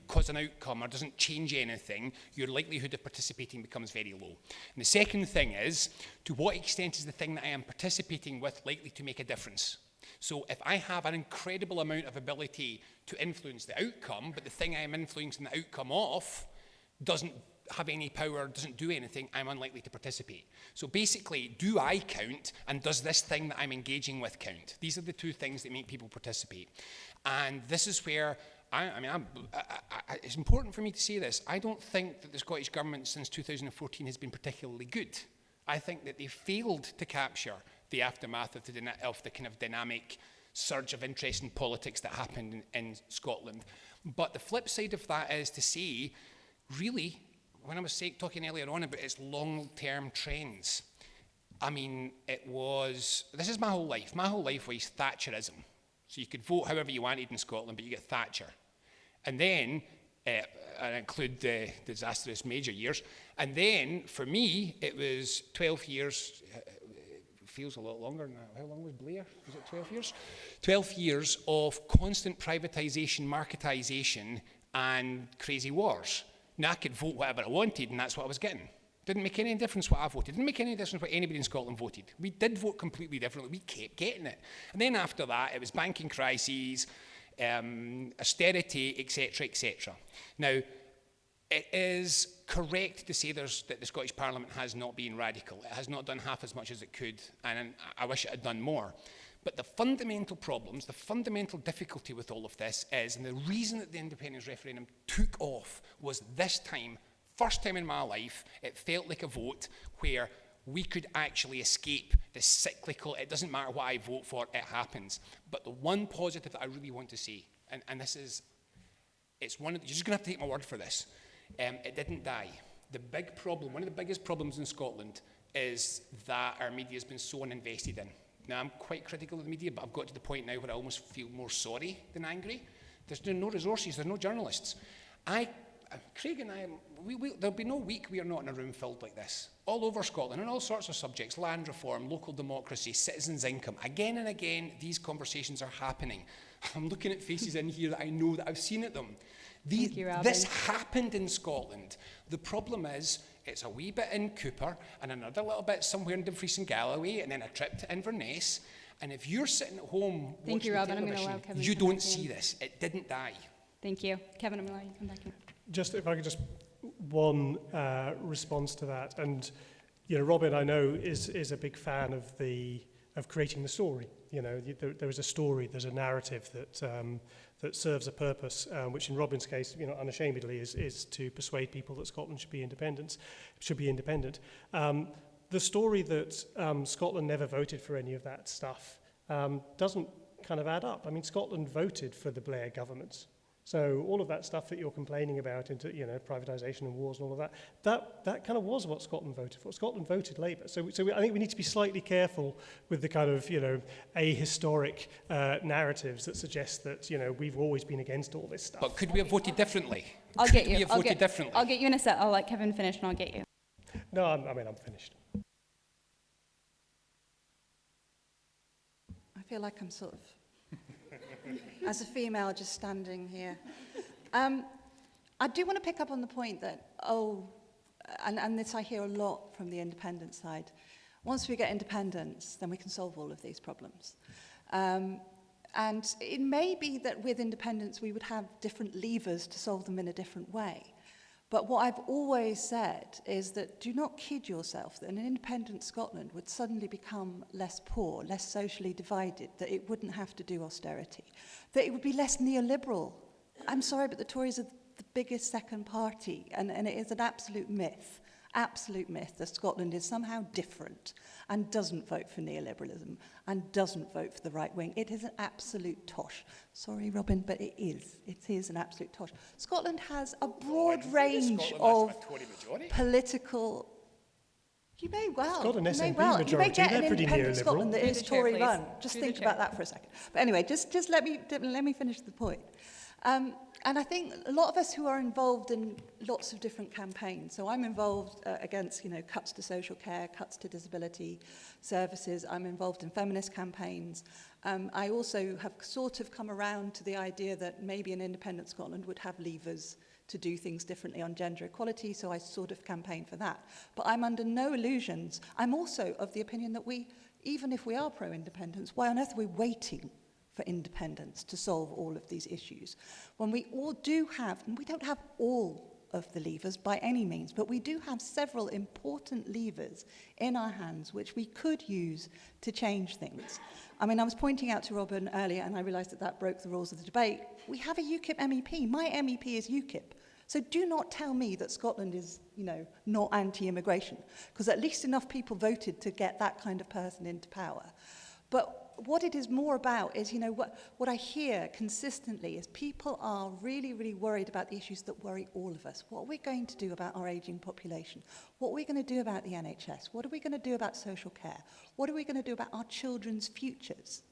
cause an outcome or doesn't change anything, your likelihood of participating becomes very low. And the second thing is, to what extent is the thing that I am participating with likely to make a difference? So if I have an incredible amount of ability to influence the outcome, but the thing I am influencing the outcome of doesn't have any power, doesn't do anything, I'm unlikely to participate. So basically, do I count, and does this thing that I'm engaging with count? These are the two things that make people participate. And this is where it's important for me to say this. I don't think that the Scottish Government since 2014 has been particularly good. I think that they failed to capture the aftermath of the kind of dynamic surge of interest in politics that happened in Scotland. But the flip side of that is to say, really, when I was talking earlier on about its long-term trends, I mean, this is my whole life. My whole life was Thatcherism. So you could vote however you wanted in Scotland, but you get Thatcher. And then, I include the disastrous major years, and then, for me, it was 12 years, feels a lot longer now. How long was Blair? Was it 12 years? 12 years of constant privatisation, marketisation, and crazy wars. Now, I could vote whatever I wanted, and that's what I was getting. Didn't make any difference what I voted. Didn't make any difference what anybody in Scotland voted. We did vote completely differently. We kept getting it. And then after that, it was banking crises, austerity, etc., etc. Now, it is correct to say that the Scottish Parliament has not been radical. It has not done half as much as it could, and I wish it had done more. But the fundamental problems, the fundamental difficulty with all of this is, and the reason that the independence referendum took off was this time, first time in my life, it felt like a vote where we could actually escape the cyclical, it doesn't matter what I vote for, it happens. But the one positive that I really want to say, and this is, you're just going to have to take my word for this, it didn't die. The big problem, one of the biggest problems in Scotland is that our media has been so uninvested in. Now, I'm quite critical of the media, but I've got to the point now where I almost feel more sorry than angry. There's no resources, there's no journalists. Craig and I, there'll be no week we are not in a room filled like this. All over Scotland, on all sorts of subjects, land reform, local democracy, citizens' income. Again and again, these conversations are happening. I'm looking at faces in here that I know that I've seen at them. Thank you, Robin. This happened in Scotland. The problem is, it's a wee bit in Cooper, and another little bit somewhere in Dumfries and Galloway, and then a trip to Inverness, And if you're sitting at home Thank you, watching Robin. I'm the going to allow television, Kevin you to come don't back see in. this. It didn't die. Thank you. Kevin, I'm going to allow you to come back in. Just if I could just one response to that, and Robin, I know is a big fan of creating the story. There is a story, there's a narrative that serves a purpose, which in Robin's case, unashamedly is to persuade people that Scotland should be independent. The story that Scotland never voted for any of that stuff doesn't kind of add up. I mean, Scotland voted for the Blair governments. So all of that stuff that you're complaining about, into privatisation and wars and all of that kind of was what Scotland voted for. Scotland voted Labour. So I think we need to be slightly careful with the kind of ahistoric narratives that suggest that we've always been against all this stuff. But could we have voted differently? I'll get Could we you. have voted differently? I'll get you in a sec. I'll let Kevin finish and I'll get you. No, I'm finished. I feel like I'm sort of, as a female, just standing here. I do want to pick up on the point that, and this I hear a lot from the independent side, once we get independence, then we can solve all of these problems. And it may be that with independence we would have different levers to solve them in a different way. But what I've always said is that do not kid yourself that an independent Scotland would suddenly become less poor, less socially divided, that it wouldn't have to do austerity, that it would be less neoliberal. I'm sorry, but the Tories are the biggest second party, and it is an absolute myth that Scotland is somehow different and doesn't vote for neoliberalism and doesn't vote for the right wing. It is an absolute tosh. Sorry, Robin, but it is. It is an absolute tosh. Scotland has a broad range of political... You may well. It's got an SNP majority. You may get an They're pretty independent neoliberal. Scotland that Through is the chair, Tory please. run. Just Through the think chair. about that for a second. But anyway, just let me finish the point. And I think a lot of us who are involved in lots of different campaigns, so I'm involved against cuts to social care, cuts to disability services, I'm involved in feminist campaigns. I also have sort of come around to the idea that maybe an independent Scotland would have levers to do things differently on gender equality, so I sort of campaign for that. But I'm under no illusions. I'm also of the opinion that even if we are pro-independence, why on earth are we waiting for independence to solve all of these issues? When we all do have, and we don't have all of the levers by any means, but we do have several important levers in our hands which we could use to change things. I mean, I was pointing out to Robin earlier, and I realised that broke the rules of the debate. We have a UKIP MEP. My MEP is UKIP. So do not tell me that Scotland is, not anti-immigration, because at least enough people voted to get that kind of person into power. But what it is more about is, what I hear consistently is people are really, really worried about the issues that worry all of us. What are we going to do about our ageing population? What are we going to do about the NHS? What are we going to do about social care? What are we going to do about our children's futures?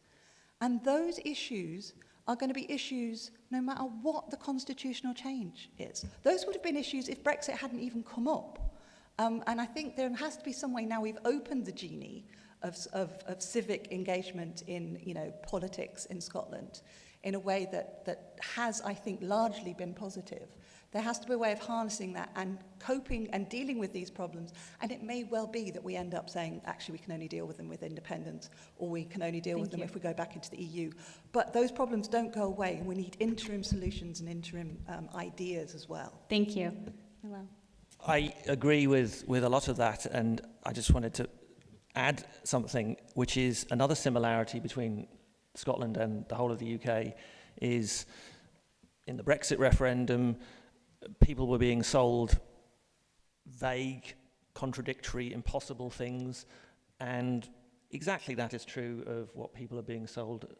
And those issues are going to be issues no matter what the constitutional change is. Those would have been issues if Brexit hadn't even come up. And I think there has to be some way now we've opened the genie of civic engagement in politics in Scotland in a way that has, I think, largely been positive. There has to be a way of harnessing that and coping and dealing with these problems, and it may well be that we end up saying, actually, we can only deal with them with independence, or we can only deal with them if we go back into the EU. But those problems don't go away, and we need interim solutions and interim ideas as well. Thank you. Hello. I agree with a lot of that, and I just wanted to add something, which is another similarity between Scotland and the whole of the UK, is in the Brexit referendum, people were being sold vague, contradictory, impossible things, and exactly that is true of what people are being sold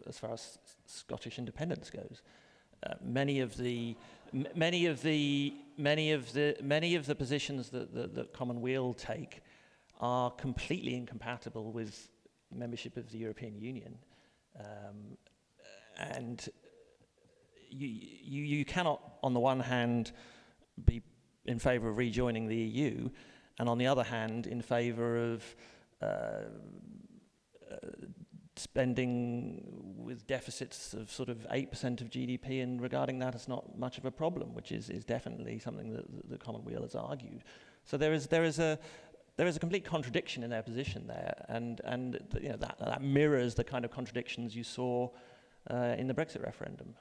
as far as Scottish independence goes. Many of the positions that Commonweal take are completely incompatible with membership of the European Union, and you cannot, on the one hand, be in favour of rejoining the EU, and on the other hand, in favour of spending with deficits of sort of 8% of GDP and regarding that as not much of a problem, which is definitely something that the Commonweal has argued. So there is there is a complete contradiction in their position there, and you know, that mirrors the kind of contradictions you saw in the Brexit referendum.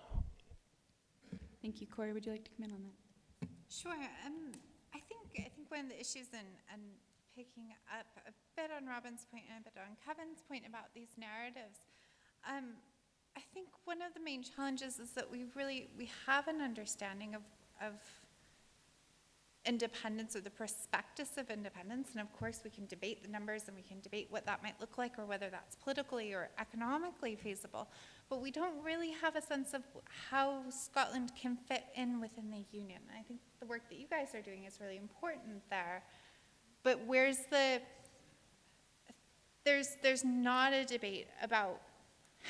Thank you. Corey, would you like to come in on that? Sure. I think one of the issues, and picking up a bit on Robin's point and a bit on Kevin's point about these narratives, I think one of the main challenges is that we have an understanding of independence, or the prospectus of independence, and of course we can debate the numbers and we can debate what that might look like or whether that's politically or economically feasible, but we don't really have a sense of how Scotland can fit in within the Union. And I think the work that you guys are doing is really important there, but there's not a debate about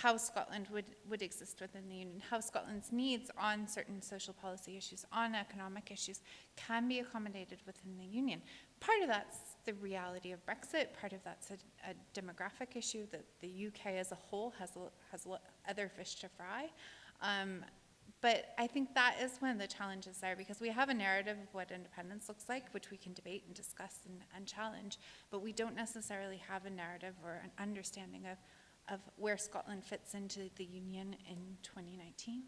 how Scotland would exist within the Union, how Scotland's needs on certain social policy issues, on economic issues, can be accommodated within the Union. Part of that's the reality of Brexit, part of that's a demographic issue that the UK as a whole has other fish to fry. But I think that is one of the challenges there, because we have a narrative of what independence looks like, which we can debate and discuss and challenge, but we don't necessarily have a narrative or an understanding of where Scotland fits into the Union in 2019.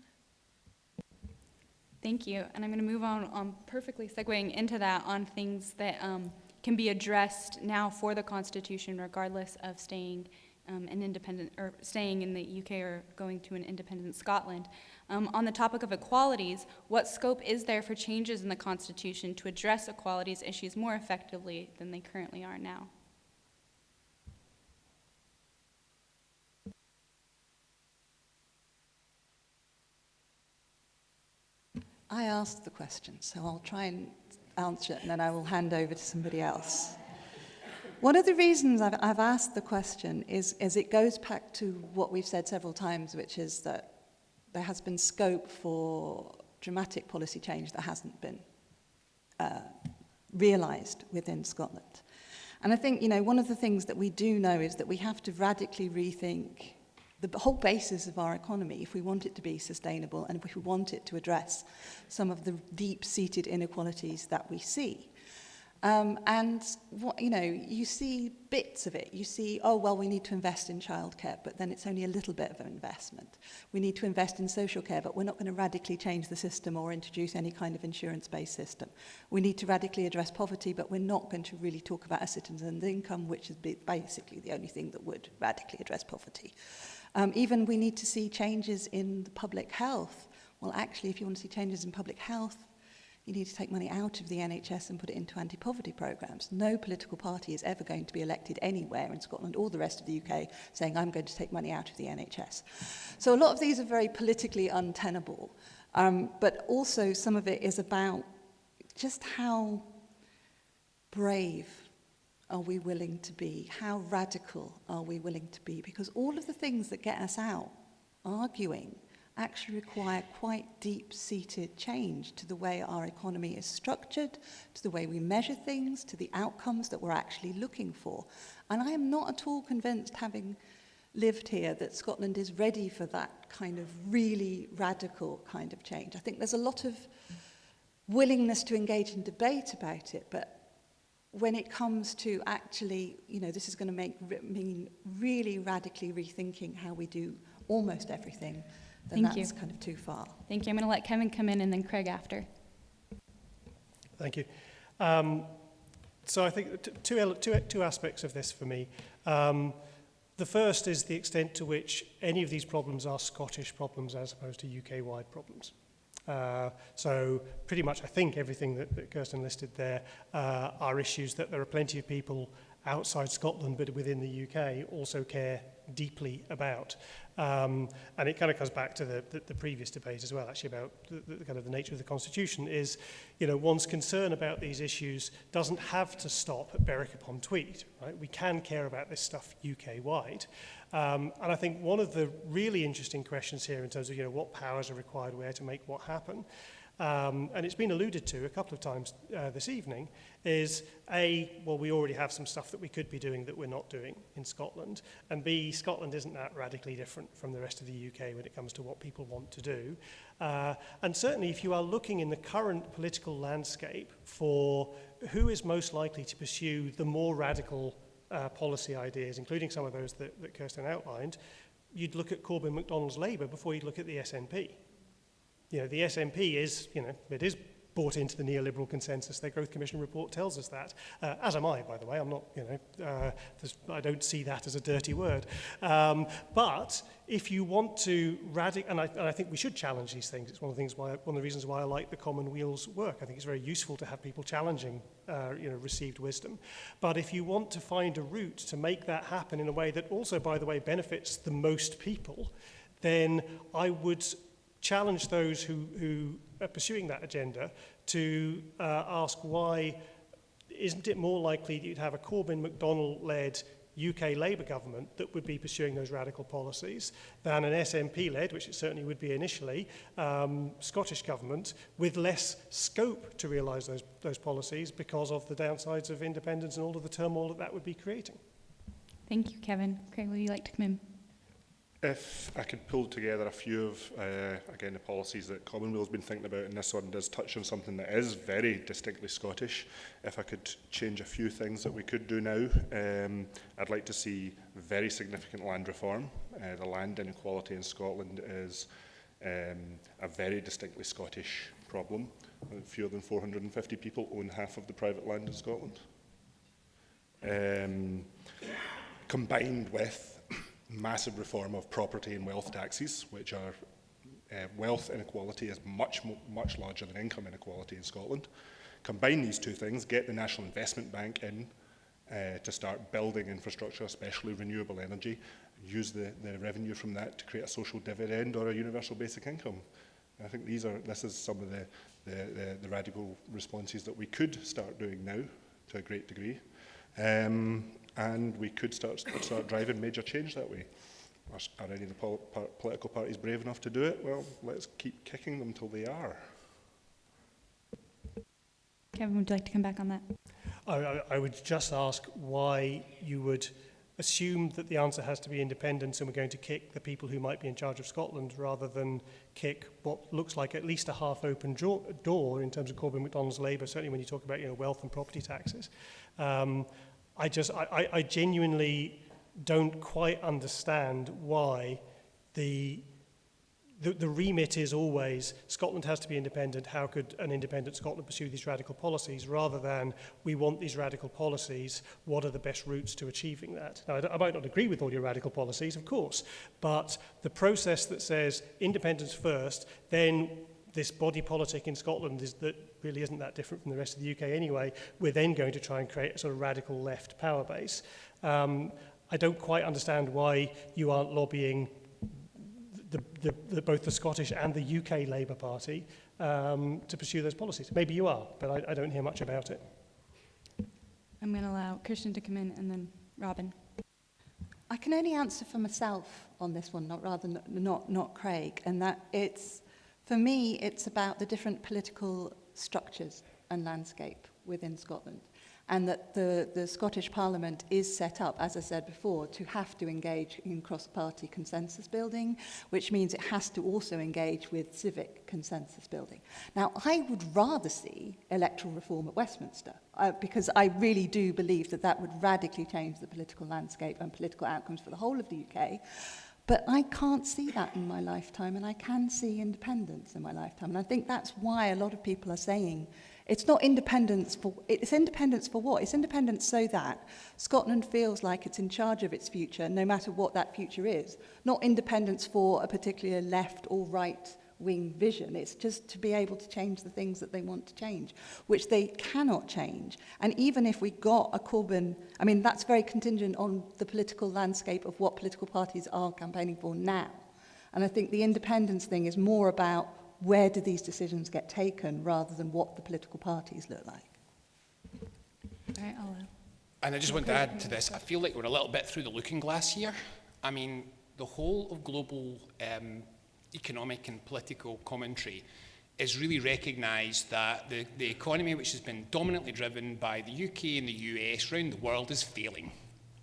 Thank you. And I'm going to move on perfectly segueing into that on things that can be addressed now for the Constitution, regardless of staying an independent, or staying in the UK or going to an independent Scotland. On the topic of equalities, what scope is there for changes in the Constitution to address equalities issues more effectively than they currently are now? I asked the question, so I'll try and answer it, and then I will hand over to somebody else. One of the reasons I've asked the question is it goes back to what we've said several times, which is that there has been scope for dramatic policy change that hasn't been realised within Scotland. And I think, you know, one of the things that we do know is that we have to radically rethink the whole basis of our economy if we want it to be sustainable and if we want it to address some of the deep-seated inequalities that we see. And what, you know, you see bits of it. You see, oh, well, we need to invest in childcare, but then it's only a little bit of an investment. We need to invest in social care, but we're not going to radically change the system or introduce any kind of insurance-based system. We need to radically address poverty, but we're not going to really talk about a citizen's income, which is basically the only thing that would radically address poverty. Even we need to see changes in the public health. Well, actually, if you want to see changes in public health, you need to take money out of the NHS and put it into anti-poverty programmes. No political party is ever going to be elected anywhere in Scotland or the rest of the UK saying, I'm going to take money out of the NHS. So a lot of these are very politically untenable, but also some of it is about just how brave are we willing to be? How radical are we willing to be? Because all of the things that get us out arguing actually require quite deep-seated change to the way our economy is structured, to the way we measure things, to the outcomes that we're actually looking for. And I am not at all convinced, having lived here, that Scotland is ready for that kind of really radical kind of change. I think there's a lot of willingness to engage in debate about it, but when it comes to actually, you know, this is going to mean really radically rethinking how we do almost everything, then that's kind of too far. Thank you. I'm going to let Kevin come in and then Craig after. Thank you. So I think two aspects of this for me. The first is the extent to which any of these problems are Scottish problems as opposed to UK-wide problems. So pretty much I think everything that Kirsten listed there are issues that there are plenty of people outside Scotland but within the UK also care deeply about. And it kind of comes back to the previous debate as well, actually, about the kind of the nature of the Constitution is, you know, one's concern about these issues doesn't have to stop at Berwick-upon-Tweed, right? We can care about this stuff UK-wide. And I think one of the really interesting questions here in terms of, you know, what powers are required where to make what happen, and it's been alluded to a couple of times this evening, is A, well, we already have some stuff that we could be doing that we're not doing in Scotland, and B, Scotland isn't that radically different from the rest of the UK when it comes to what people want to do. And certainly if you are looking in the current political landscape for who is most likely to pursue the more radical policy ideas, including some of those that Kirsten outlined, you'd look at Corbyn MacDonald's Labour before you'd look at the SNP. You know, the SNP is, you know, it is bought into the neoliberal consensus. Their Growth Commission report tells us that. As am I, by the way. I'm not, you know, I don't see that as a dirty word. But if you want to and I think we should challenge these things. It's one of the reasons why I like the Common Wheel's work. I think it's very useful to have people challenging, you know, received wisdom. But if you want to find a route to make that happen in a way that also, by the way, benefits the most people, then I would challenge those who are pursuing that agenda to ask why isn't it more likely that you'd have a Corbyn-MacDonald-led UK Labour government that would be pursuing those radical policies than an SNP-led, which it certainly would be initially, Scottish government with less scope to realise those policies because of the downsides of independence and all of the turmoil that would be creating. Thank you, Kevin. Craig, would you like to come in? If I could pull together a few of, again, the policies that Commonwealth's been thinking about, and this one does touch on something that is very distinctly Scottish. If I could change a few things that we could do now, I'd like to see very significant land reform. The land inequality in Scotland is a very distinctly Scottish problem. Fewer than 450 people own half of the private land in Scotland. Combined with massive reform of property and wealth taxes, which are wealth inequality is much larger than income inequality in Scotland. Combine these two things, get the National Investment Bank in to start building infrastructure, especially renewable energy, use the revenue from that to create a social dividend or a universal basic income. I think this is some of the radical responses that we could start doing now to a great degree. And we could start driving major change that way. Are any of the political parties brave enough to do it? Well, let's keep kicking them till they are. Kevin, would you like to come back on that? I would just ask why you would assume that the answer has to be independence and we're going to kick the people who might be in charge of Scotland rather than kick what looks like at least a half-open door in terms of Corbyn MacDonald's Labour, certainly when you talk about, you know, wealth and property taxes. I genuinely don't quite understand why the remit is always Scotland has to be independent. How could an independent Scotland pursue these radical policies rather than we want these radical policies? What are the best routes to achieving that? Now, I might not agree with all your radical policies, of course, but the process that says independence first, then this body politic in Scotland that really isn't that different from the rest of the UK anyway. We're then going to try and create a sort of radical left power base. I don't quite understand why you aren't lobbying both the Scottish and the UK Labour Party to pursue those policies. Maybe you are, but I don't hear much about it. I'm going to allow Christian to come in and then Robin. I can only answer for myself on this one, not Craig, and that it's, for me, it's about the different political structures and landscape within Scotland, and that the Scottish Parliament is set up, as I said before, to have to engage in cross-party consensus building, which means it has to also engage with civic consensus building. Now, I would rather see electoral reform at Westminster, because I really do believe that that would radically change the political landscape and political outcomes for the whole of the UK. But I can't see that in my lifetime, and I can see independence in my lifetime. And I think that's why a lot of people are saying it's not independence for... It's independence for what? It's independence so that Scotland feels like it's in charge of its future, no matter what that future is. Not independence for a particular left or right-wing vision. It's just to be able to change the things that they want to change, which they cannot change. And even if we got a Corbyn... I mean, that's very contingent on the political landscape of what political parties are campaigning for now. And I think the independence thing is more about where do these decisions get taken rather than what the political parties look like. All right, And I just want to add to this, I feel like we're a little bit through the looking glass here. I mean, the whole of global economic and political commentary is really recognised that the economy, which has been dominantly driven by the UK and the US around the world, is failing.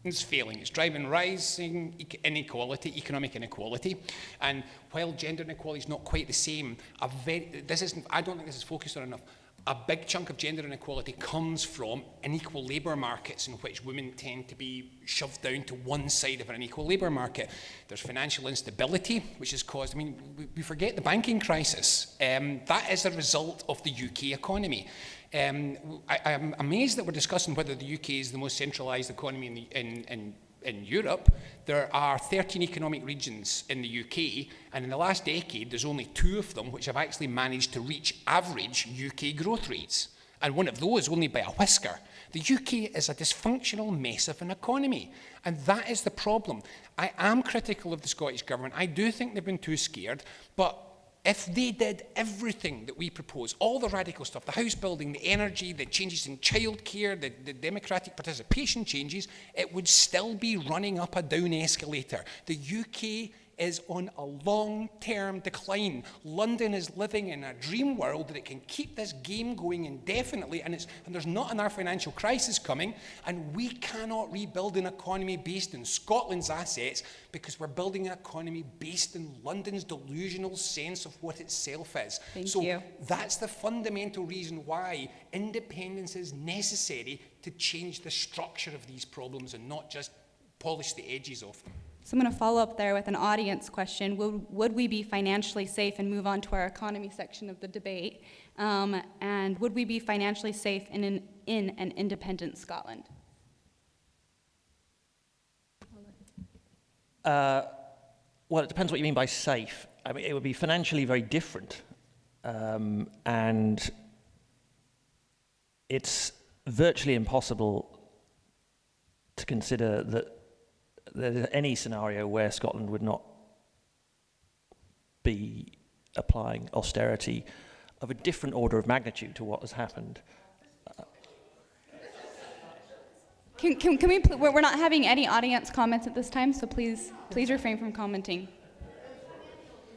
It's failing. It's driving rising inequality, economic inequality. And while gender inequality is not quite the same, I don't think this is focused on enough. a big chunk of gender inequality comes from unequal labour markets in which women tend to be shoved down to one side of an unequal labour market. There's financial instability, which has caused, I mean, we forget the banking crisis. That is a result of the UK economy. I'm amazed that we're discussing whether the UK is the most centralised economy in Europe. There are 13 economic regions in the UK, and in the last decade, there's only 2 of them which have actually managed to reach average UK growth rates. And one of those only by a whisker. The UK is a dysfunctional mess of an economy, and that is the problem. I am critical of the Scottish Government. I do think they've been too scared, but if they did everything that we propose, all the radical stuff, the house building, the energy, the changes in childcare, the democratic participation changes, it would still be running up a down escalator. The UK is on a long-term decline. London is living in a dream world that it can keep this game going indefinitely, and there's not another financial crisis coming, and we cannot rebuild an economy based in Scotland's assets because we're building an economy based in London's delusional sense of what itself is. Thank you. That's the fundamental reason why independence is necessary to change the structure of these problems and not just polish the edges of them. So I'm going to follow up there with an audience question. Would we be financially safe, and move on to our economy section of the debate? And would we be financially safe in an independent Scotland? Well, it depends what you mean by safe. I mean, it would be financially very different. And it's virtually impossible to consider that there's any scenario where Scotland would not be applying austerity of a different order of magnitude to what has happened. Can we? We're not having any audience comments at this time, so please refrain from commenting.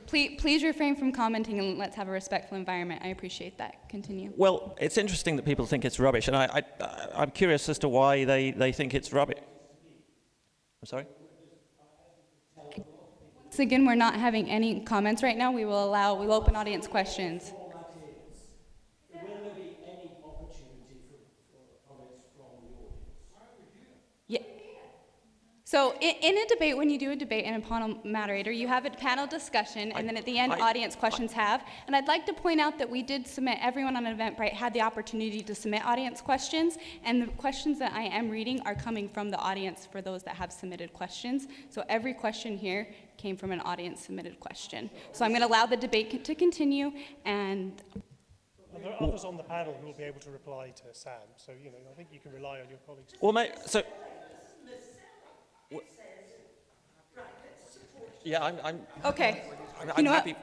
Please refrain from commenting, and let's have a respectful environment. I appreciate that. Continue. Well, it's interesting that people think it's rubbish, and I'm curious as to why they think it's rubbish. I'm sorry? Once again, we're not having any comments right now. We'll open audience questions. Will there be any opportunity for comments from the audience? Yeah. So in a debate, when you do a debate and upon a moderator, you have a panel discussion, and then at the end, audience questions have. And I'd like to point out that we did submit, everyone on Eventbrite had the opportunity to submit audience questions, and the questions that I am reading are coming from the audience for those that have submitted questions. So every question here came from an audience-submitted question. So I'm going to allow the debate to continue, and There are others on the panel who will be able to reply to Sam, so I think you can rely on your colleagues. Well, mate, so... Yeah, I'm okay. I'm happy.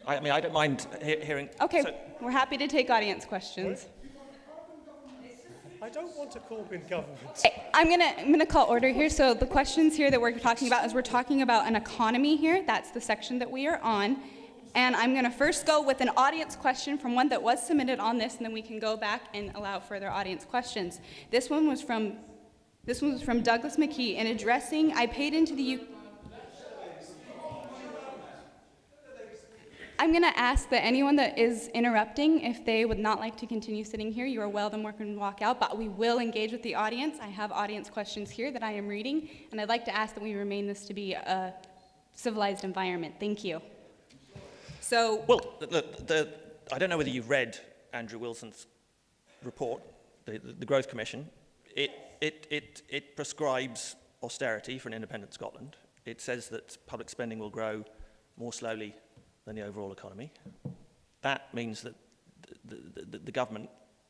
I mean, I don't mind hearing... Okay, so, we're happy to take audience questions. I don't want to Corbyn government. I'm gonna call order here. So the questions here that we're talking about is we're talking about an economy here. That's the section that we are on. And I'm gonna first go with an audience question from one that was submitted on this, and then we can go back and allow further audience questions. This one was from Douglas McKee in addressing, I paid into the I'm going to ask that anyone that is interrupting, if they would not like to continue sitting here, you are welcome to walk out, but we will engage with the audience. I have audience questions here that I am reading, and I'd like to ask that we remain this to be a civilized environment. Thank you. So, well, I don't know whether you've read Andrew Wilson's report, the Growth Commission. It prescribes austerity for an independent Scotland. It says that public spending will grow more slowly than the overall economy. That means that the government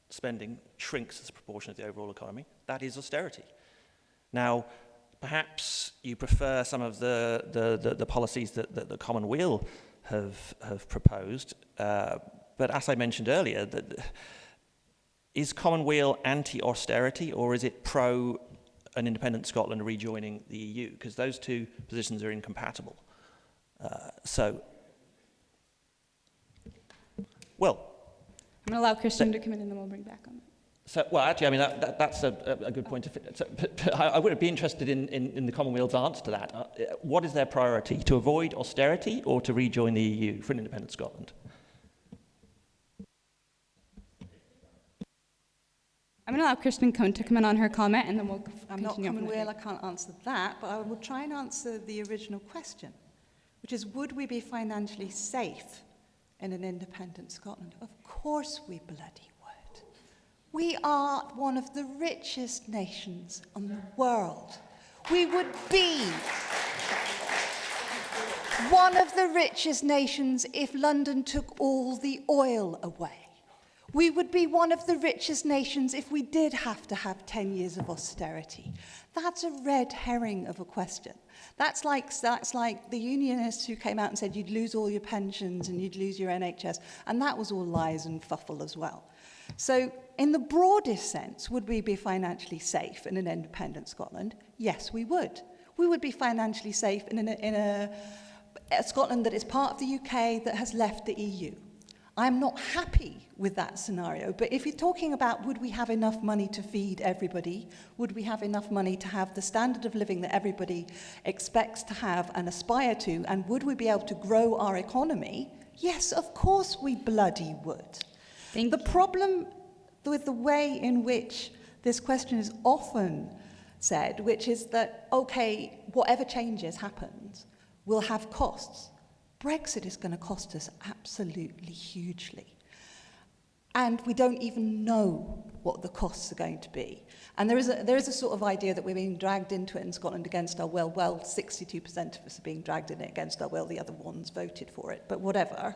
spending shrinks as a proportion of the overall economy. That is austerity. Now, perhaps you prefer some of the policies that the Commonweal have proposed, but as I mentioned earlier, is Commonweal anti-austerity, or is it pro an independent Scotland rejoining the EU? Because those two positions are incompatible. Well, I'm going to allow Christian to come in, and then we'll bring back on that. So, well, actually, I mean, that's a good point. But I would be interested in the Commonwealth's answer to that. What is their priority, to avoid austerity or to rejoin the EU for an independent Scotland? going to allow Kristen Cohn to come in on her comment, and then we'll I'm not continue. coming well, I can't answer that, but I will try and answer the original question, which is, would we be financially safe in an independent Scotland? Of course we bloody would. We are one of the richest nations in the world. We would be one of the richest nations if London took all the oil away. We would be one of the richest nations if we did have to have 10 years of austerity. That's a red herring of a question. That's like the unionists who came out and said you'd lose all your pensions and you'd lose your NHS, and that was all lies and fuffle as well. So in the broadest sense, would we be financially safe in an independent Scotland? Yes, we would. We would be financially safe in a Scotland that is part of the UK that has left the EU. I'm not happy with that scenario, but if you're talking about would we have enough money to feed everybody, would we have enough money to have the standard of living that everybody expects to have and aspire to, and would we be able to grow our economy? Yes, of course we bloody would. The problem with the way in which this question is often said, which is that, okay, whatever changes happens will have costs. Brexit is going to cost us absolutely hugely. And we don't even know what the costs are going to be. And there is a sort of idea that we're being dragged into it in Scotland against our will. Well, 62% of us are being dragged in it against our will. The other ones voted for it, but whatever.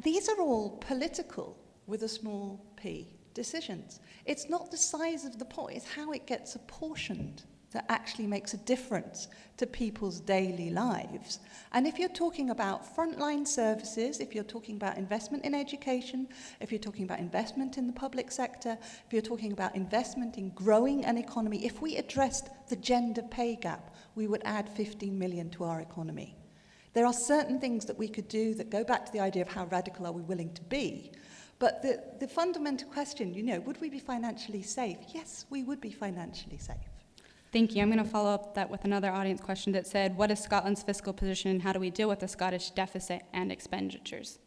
These are all political, with a small p, decisions. It's not the size of the pot, it's how it gets apportioned that actually makes a difference to people's daily lives. And if you're talking about frontline services, if you're talking about investment in education, if you're talking about investment in the public sector, if you're talking about investment in growing an economy, if we addressed the gender pay gap, we would add 15 million to our economy. There are certain things that we could do that go back to the idea of how radical are we willing to be. But the fundamental question, would we be financially safe? Yes, we would be financially safe. Thank you. I'm going to follow up that with another audience question that said, what is Scotland's fiscal position and how do we deal with the Scottish deficit and expenditures?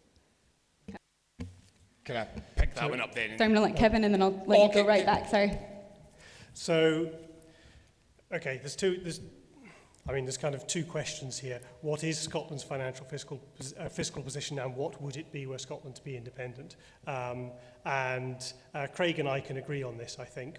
Can I pick that one up then? So I'm going to let Kevin and then I'll let you go right back. Sorry. So, okay, there's kind of two questions here. What is Scotland's financial fiscal position, and what would it be were Scotland to be independent? And Craig and I can agree on this, I think,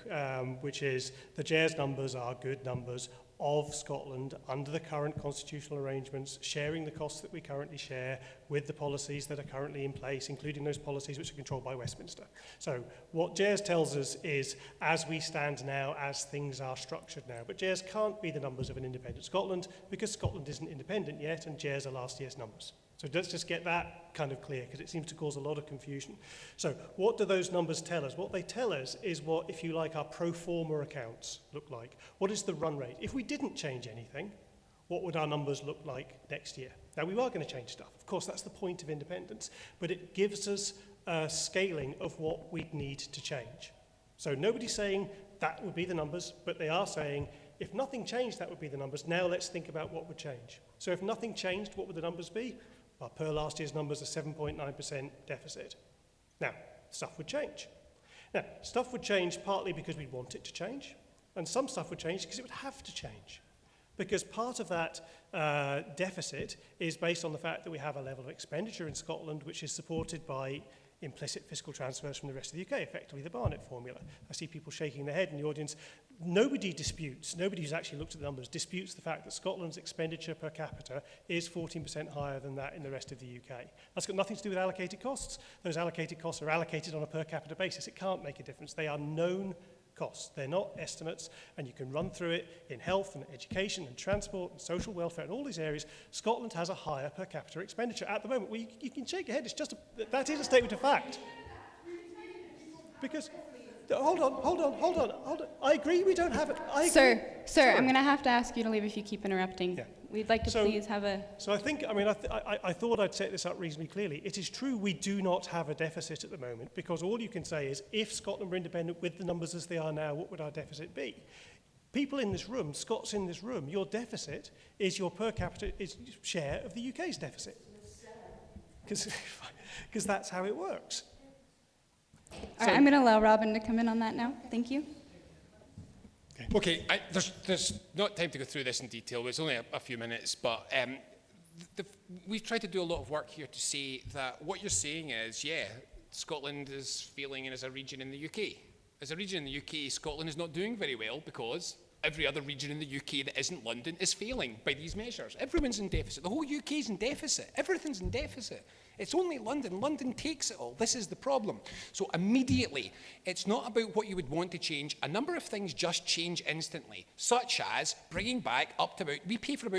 which is the JERS numbers are good numbers of Scotland under the current constitutional arrangements, sharing the costs that we currently share with the policies that are currently in place, including those policies which are controlled by Westminster. So what JERS tells us is, as we stand now, as things are structured now, but JERS can't be the numbers of an independent Scotland because Scotland isn't independent yet and JERS are last year's numbers. So let's just get that kind of clear, because it seems to cause a lot of confusion. So what do those numbers tell us? What they tell us is what, if you like, our pro forma accounts look like. What is the run rate? If we didn't change anything, what would our numbers look like next year? Now, we are going to change stuff. Of course, that's the point of independence, but it gives us a scaling of what we'd need to change. So nobody's saying that would be the numbers, but they are saying, if nothing changed, that would be the numbers. Now let's think about what would change. So if nothing changed, what would the numbers be? Well, per last year's numbers, a 7.9% deficit. Now, stuff would change. Now, stuff would change partly because we want it to change, and some stuff would change because it would have to change. Because part of that deficit is based on the fact that we have a level of expenditure in Scotland which is supported by implicit fiscal transfers from the rest of the UK, effectively the Barnett formula. I see people shaking their head in the audience. Nobody who's actually looked at the numbers disputes the fact that Scotland's expenditure per capita is 14% higher than that in the rest of the UK. That's got nothing to do with allocated costs. Those allocated costs are allocated on a per capita basis. It can't make a difference. They are known costs. They're not estimates, and you can run through it in health and education and transport and social welfare and all these areas. Scotland has a higher per capita expenditure at the moment. Well, you can shake your head. It's just that is a statement of fact. Because hold on. I agree we don't have it. Sir, I'm going to have to ask you to leave if you keep interrupting. Yeah. We'd like to please have a... So I think, I thought I'd set this up reasonably clearly. It is true we do not have a deficit at the moment, because all you can say is, if Scotland were independent with the numbers as they are now, what would our deficit be? People in this room, Scots in this room, your deficit is your per capita share of the UK's deficit. Because that's how it works. All right, I'm going to allow Robin to come in on that now. Thank you. Okay, there's not time to go through this in detail. It's only a few minutes, but we've tried to do a lot of work here to say that what you're saying is, yeah, Scotland is failing as a region in the UK. As a region in the UK, Scotland is not doing very well because every other region in the UK that isn't London is failing by these measures. Everyone's in deficit. The whole UK is in deficit. Everything's in deficit. It's only London. London takes it all. This is the problem. So immediately, it's not about what you would want to change. A number of things just change instantly, such as bringing back up to we pay for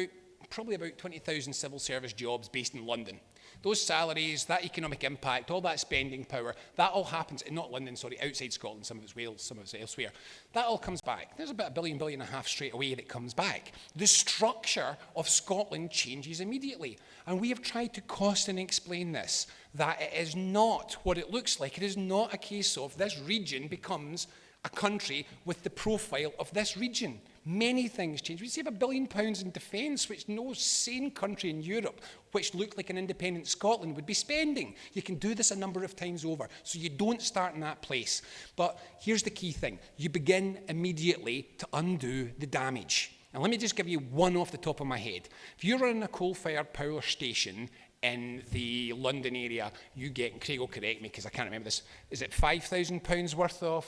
probably about 20,000 civil service jobs based in London. Those salaries, that economic impact, all that spending power, that all happens, not London, sorry, outside Scotland, some of it's Wales, some of it's elsewhere. That all comes back. There's about £1 billion and a half straight away that comes back. The structure of Scotland changes immediately. And we have tried to cost and explain this, that it is not what it looks like. It is not a case of this region becomes a country with the profile of this region. Many things change. We save £1 billion in defence, which no sane country in Europe, which looked like an independent Scotland, would be spending. You can do this a number of times over, so you don't start in that place. But here's the key thing. You begin immediately to undo the damage. And let me just give you one off the top of my head. If you're running a coal-fired power station in the London area, you get, and Craig will correct me because I can't remember this, is it £5,000 worth of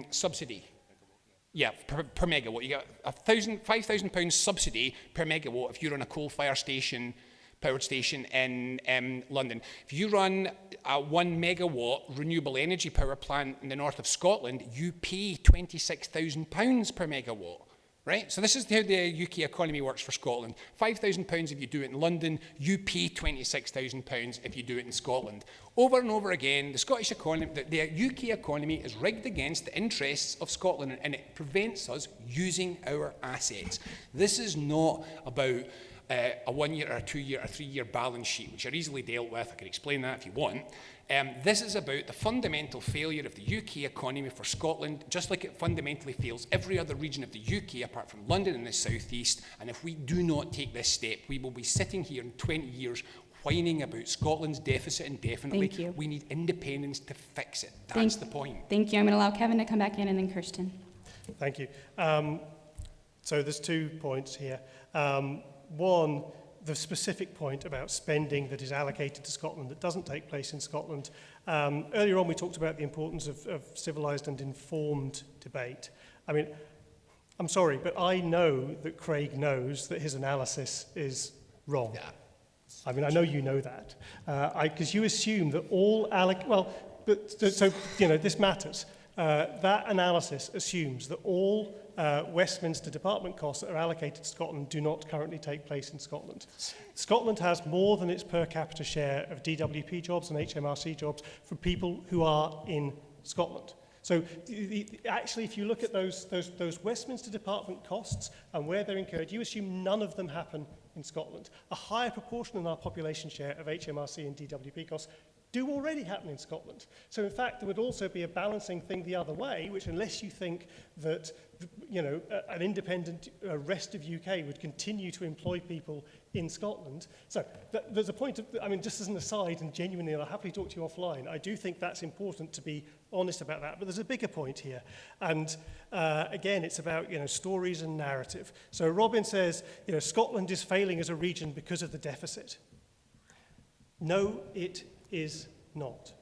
subsidy? Yeah, per megawatt. You get £5,000 subsidy per megawatt if you run a coal-fired station, powered station in London. If you run a 1 megawatt renewable energy power plant in the north of Scotland, you pay £26,000 per megawatt. Right? So this is how the UK economy works for Scotland. £5,000 if you do it in London, you pay £26,000 if you do it in Scotland. Over and over again, the Scottish economy, the UK economy is rigged against the interests of Scotland, and it prevents us using our assets. This is not about a 1 year or a 2 year or 3 year balance sheet, which are easily dealt with. I can explain that if you want. This is about the fundamental failure of the UK economy for Scotland, just like it fundamentally fails every other region of the UK apart from London and the South East. And if we do not take this step, we will be sitting here in 20 years whining about Scotland's deficit indefinitely. Thank you. We need independence to fix it. That's the point. Thank you. I'm going to allow Kevin to come back in and then Kirsten. Thank you. So there's 2 points here. One, the specific point about spending that is allocated to Scotland that doesn't take place in Scotland. Earlier on, we talked about the importance of civilised and informed debate. I mean, I'm sorry, but I know that Craig knows that his analysis is wrong. Yeah. I mean, I know you know that. Because you assume that all so, you know, this matters. That analysis assumes that all Westminster department costs that are allocated to Scotland do not currently take place in Scotland. Scotland has more than its per capita share of DWP jobs and HMRC jobs for people who are in Scotland. So actually, if you look at those Westminster department costs and where they're incurred, you assume none of them happen in Scotland. A higher proportion than our population share of HMRC and DWP costs do already happen in Scotland. So in fact, there would also be a balancing thing the other way, which unless you think that, you know, an independent rest of UK would continue to employ people in Scotland. So there's a point of, I mean, just as an aside, and genuinely, and I'll happily talk to you offline, I do think that's important to be honest about that. But there's a bigger point here. And again, it's about, you know, stories and narrative. So Robin says, you know, Scotland is failing as a region because of the deficit. No, it is not.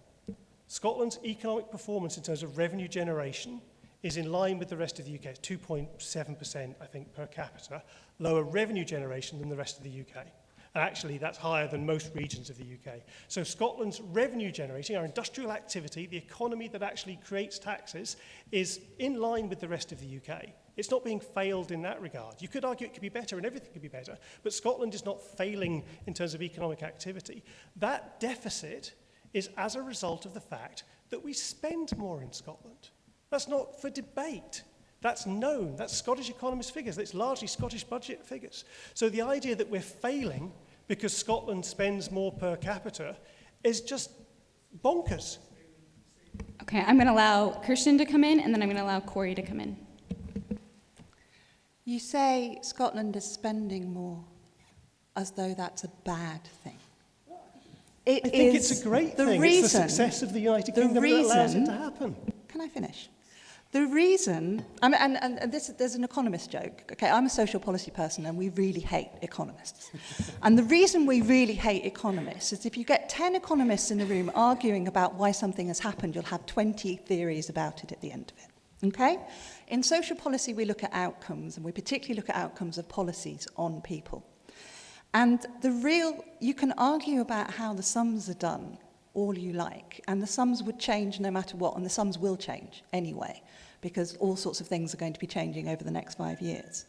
Scotland's economic performance in terms of revenue generation is in line with the rest of the UK. It's 2.7%, I think, per capita, lower revenue generation than the rest of the UK. And actually, that's higher than most regions of the UK. So Scotland's revenue generation, our industrial activity, the economy that actually creates taxes, is in line with the rest of the UK. It's not being failed in that regard. You could argue it could be better and everything could be better, but Scotland is not failing in terms of economic activity. That deficit is as a result of the fact that we spend more in Scotland. That's not for debate. That's known. That's Scottish economist figures. That's largely Scottish budget figures. So the idea that we're failing because Scotland spends more per capita is just bonkers. Okay, I'm going to allow Kirsten to come in, and then I'm going to allow Corey to come in. You say Scotland is spending more as though that's a bad thing. It I think is it's a great the thing. reason, It's the success of the United Kingdom that allows it to happen. Can I finish? The reason, and there's an economist joke. Okay, I'm a social policy person and we really hate economists. And the reason we really hate economists is if you get 10 economists in the room arguing about why something has happened, you'll have 20 theories about it at the end of it. Okay? In social policy, we look at outcomes, and we particularly look at outcomes of policies on people. And you can argue about how the sums are done all you like, and the sums would change no matter what, and the sums will change anyway, because all sorts of things are going to be changing over the next 5 years.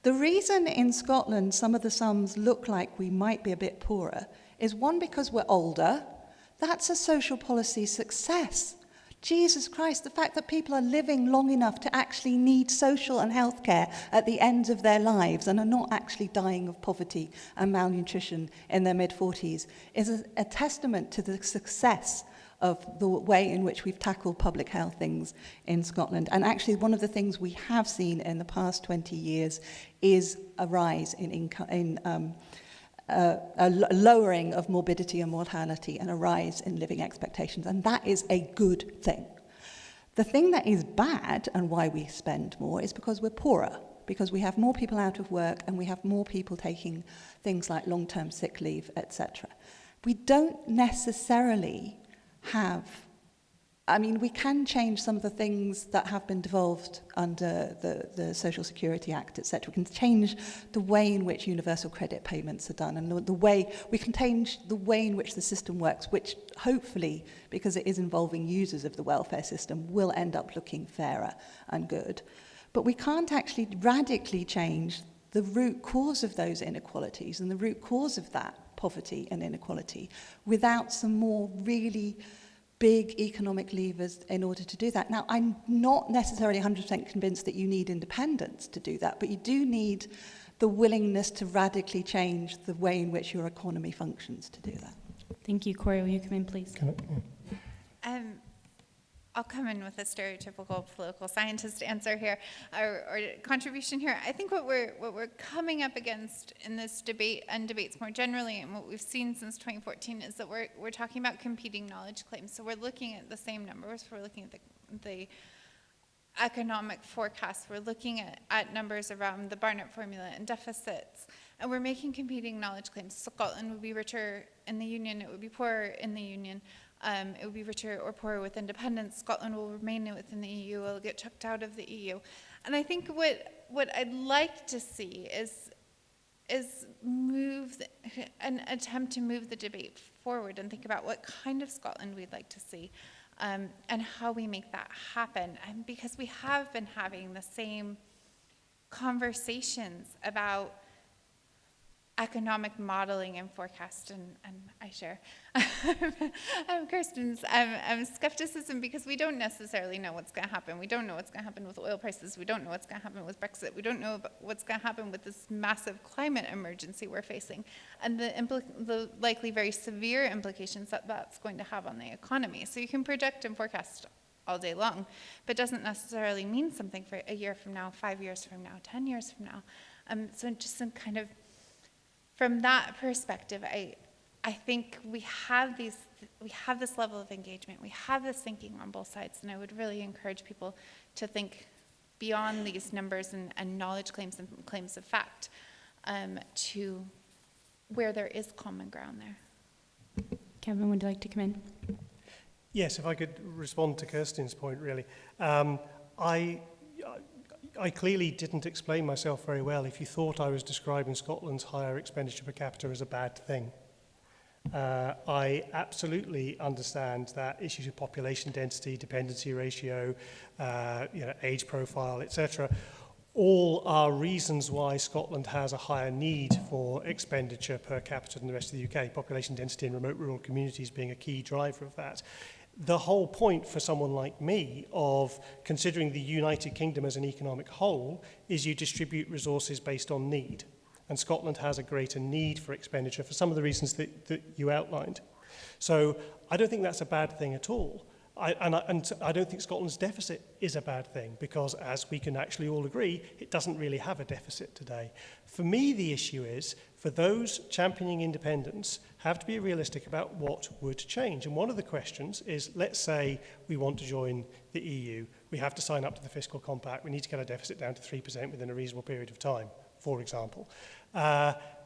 The reason in Scotland some of the sums look like we might be a bit poorer is, one, because we're older. That's a social policy success. Jesus Christ, the fact that people are living long enough to actually need social and healthcare at the end of their lives and are not actually dying of poverty and malnutrition in their mid-40s is a testament to the success of the way in which we've tackled public health things in Scotland. And actually, one of the things we have seen in the past 20 years is a rise in income, a lowering of morbidity and mortality, and a rise in living expectations, and that is a good thing. The thing that is bad, and why we spend more, is because we're poorer, because we have more people out of work and we have more people taking things like long-term sick leave, etc. We don't necessarily have, we can change some of the things that have been devolved under the Social Security Act, etc. We can change the way in which universal credit payments are done, and we can change the way in which the system works, which hopefully, because it is involving users of the welfare system, will end up looking fairer and good. But we can't actually radically change the root cause of those inequalities and the root cause of that poverty and inequality without some more really big economic levers in order to do that. Now, I'm not necessarily 100% convinced that you need independence to do that, but you do need the willingness to radically change the way in which your economy functions to do that. Thank you. Corey, will you come in, please? I'll come in with a stereotypical political scientist answer here, or contribution here. I think what we're coming up against in this debate and debates more generally, and what we've seen since 2014, is that we're talking about competing knowledge claims. So we're looking at the same numbers. We're looking at the economic forecasts. We're looking at numbers around the Barnett formula and deficits, and we're making competing knowledge claims. Scotland would be richer in the Union. It would be poorer in the Union. It would be richer or poorer with independence. Scotland will remain within the EU. It will get chucked out of the EU. And I think what I'd like to see is an attempt to move the debate forward and think about what kind of Scotland we'd like to see, and how we make that happen. And because we have been having the same conversations about economic modeling and forecast, and I share Kirsten's skepticism, because we don't necessarily know what's going to happen. We don't know what's going to happen with oil prices. We don't know what's going to happen with Brexit. We don't know what's going to happen with this massive climate emergency we're facing, and the likely very severe implications that that's going to have on the economy. So you can project and forecast all day long, but doesn't necessarily mean something for a year from now, 5 years from now, 10 years from now. So just some kind of, from that perspective, I think we have this level of engagement. We have this thinking on both sides, and I would really encourage people to think beyond these numbers and knowledge claims and claims of fact, to where there is common ground there. Kevin, would you like to come in? Yes, if I could respond to Kirsten's point, really. I clearly didn't explain myself very well if you thought I was describing Scotland's higher expenditure per capita as a bad thing. I absolutely understand that issues of population density, dependency ratio, age profile, etc., all are reasons why Scotland has a higher need for expenditure per capita than the rest of the UK, population density in remote rural communities being a key driver of that. The whole point for someone like me of considering the United Kingdom as an economic whole is you distribute resources based on need. And Scotland has a greater need for expenditure for some of the reasons that you outlined. So I don't think that's a bad thing at all. And I don't think Scotland's deficit is a bad thing, because as we can actually all agree, it doesn't really have a deficit today. For me, the issue is, for those championing independence, have to be realistic about what would change. And one of the questions is, let's say we want to join the EU, we have to sign up to the fiscal compact, we need to get our deficit down to 3% within a reasonable period of time, for example.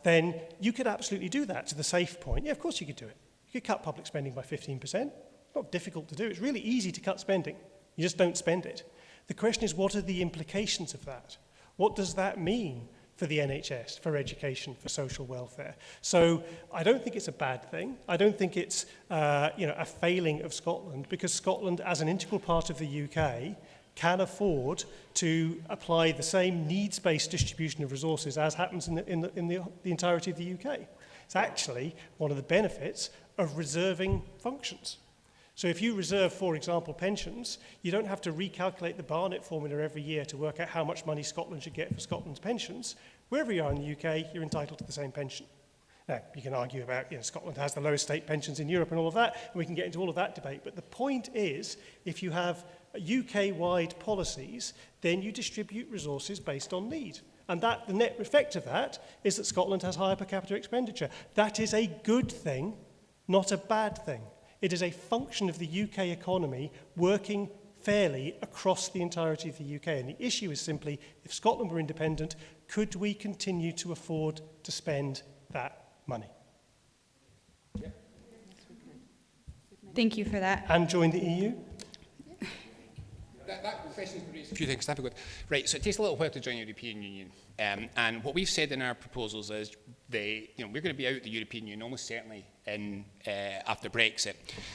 Then you could absolutely do that to the safe point. Yeah, of course you could do it. You could cut public spending by 15%. Not difficult to do. It's really easy to cut spending. You just don't spend it. The question is, what are the implications of that? What does that mean for the NHS, for education, for social welfare? So I don't think it's a bad thing. I don't think it's a failing of Scotland, because Scotland, as an integral part of the UK, can afford to apply the same needs-based distribution of resources as happens in the entirety of the UK. It's actually one of the benefits of reserving functions. So if you reserve, for example, pensions, you don't have to recalculate the Barnett formula every year to work out how much money Scotland should get for Scotland's pensions. Wherever you are in the UK, you're entitled to the same pension. Now, you can argue about, Scotland has the lowest state pensions in Europe and all of that, and we can get into all of that debate. But the point is, if you have UK-wide policies, then you distribute resources based on need. And the net effect of that is that Scotland has higher per capita expenditure. That is a good thing, not a bad thing. It is a function of the UK economy working fairly across the entirety of the UK. And the issue is simply, if Scotland were independent, could we continue to afford to spend that money? Thank you for that. And join the EU? That question's raised a few things. Right, so it takes a little while to join the European Union. And what we've said in our proposals is we're going to be out of the European Union almost certainly after Brexit.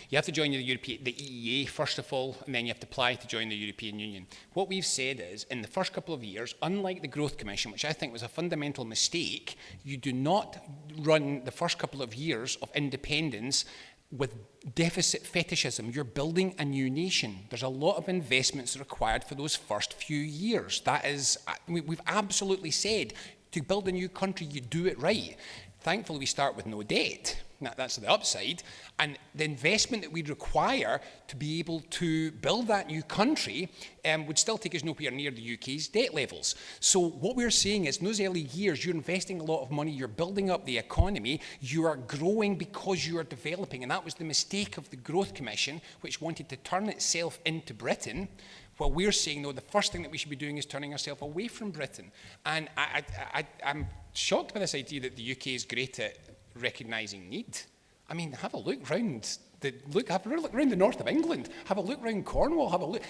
You have to join the EEA first of all, and then you have to apply to join the European Union. What we've said is, in the first couple of years, unlike the Growth Commission, which I think was a fundamental mistake, you do not run the first couple of years of independence with deficit fetishism. You're building a new nation. There's a lot of investments required for those first few years. That is, we've absolutely said, to build a new country, you do it right. Thankfully, we start with no debt. That's the upside. And the investment that we'd require to be able to build that new country would still take us nowhere near the UK's debt levels. So what we're saying is, in those early years, you're investing a lot of money, you're building up the economy, you are growing because you are developing. And that was the mistake of the Growth Commission, which wanted to turn itself into Britain. What we're saying, though, the first thing that we should be doing is turning ourselves away from Britain. And I'm shocked by this idea that the UK is great at recognising need. I mean, have a look round the north of England, have a look round Cornwall, have a look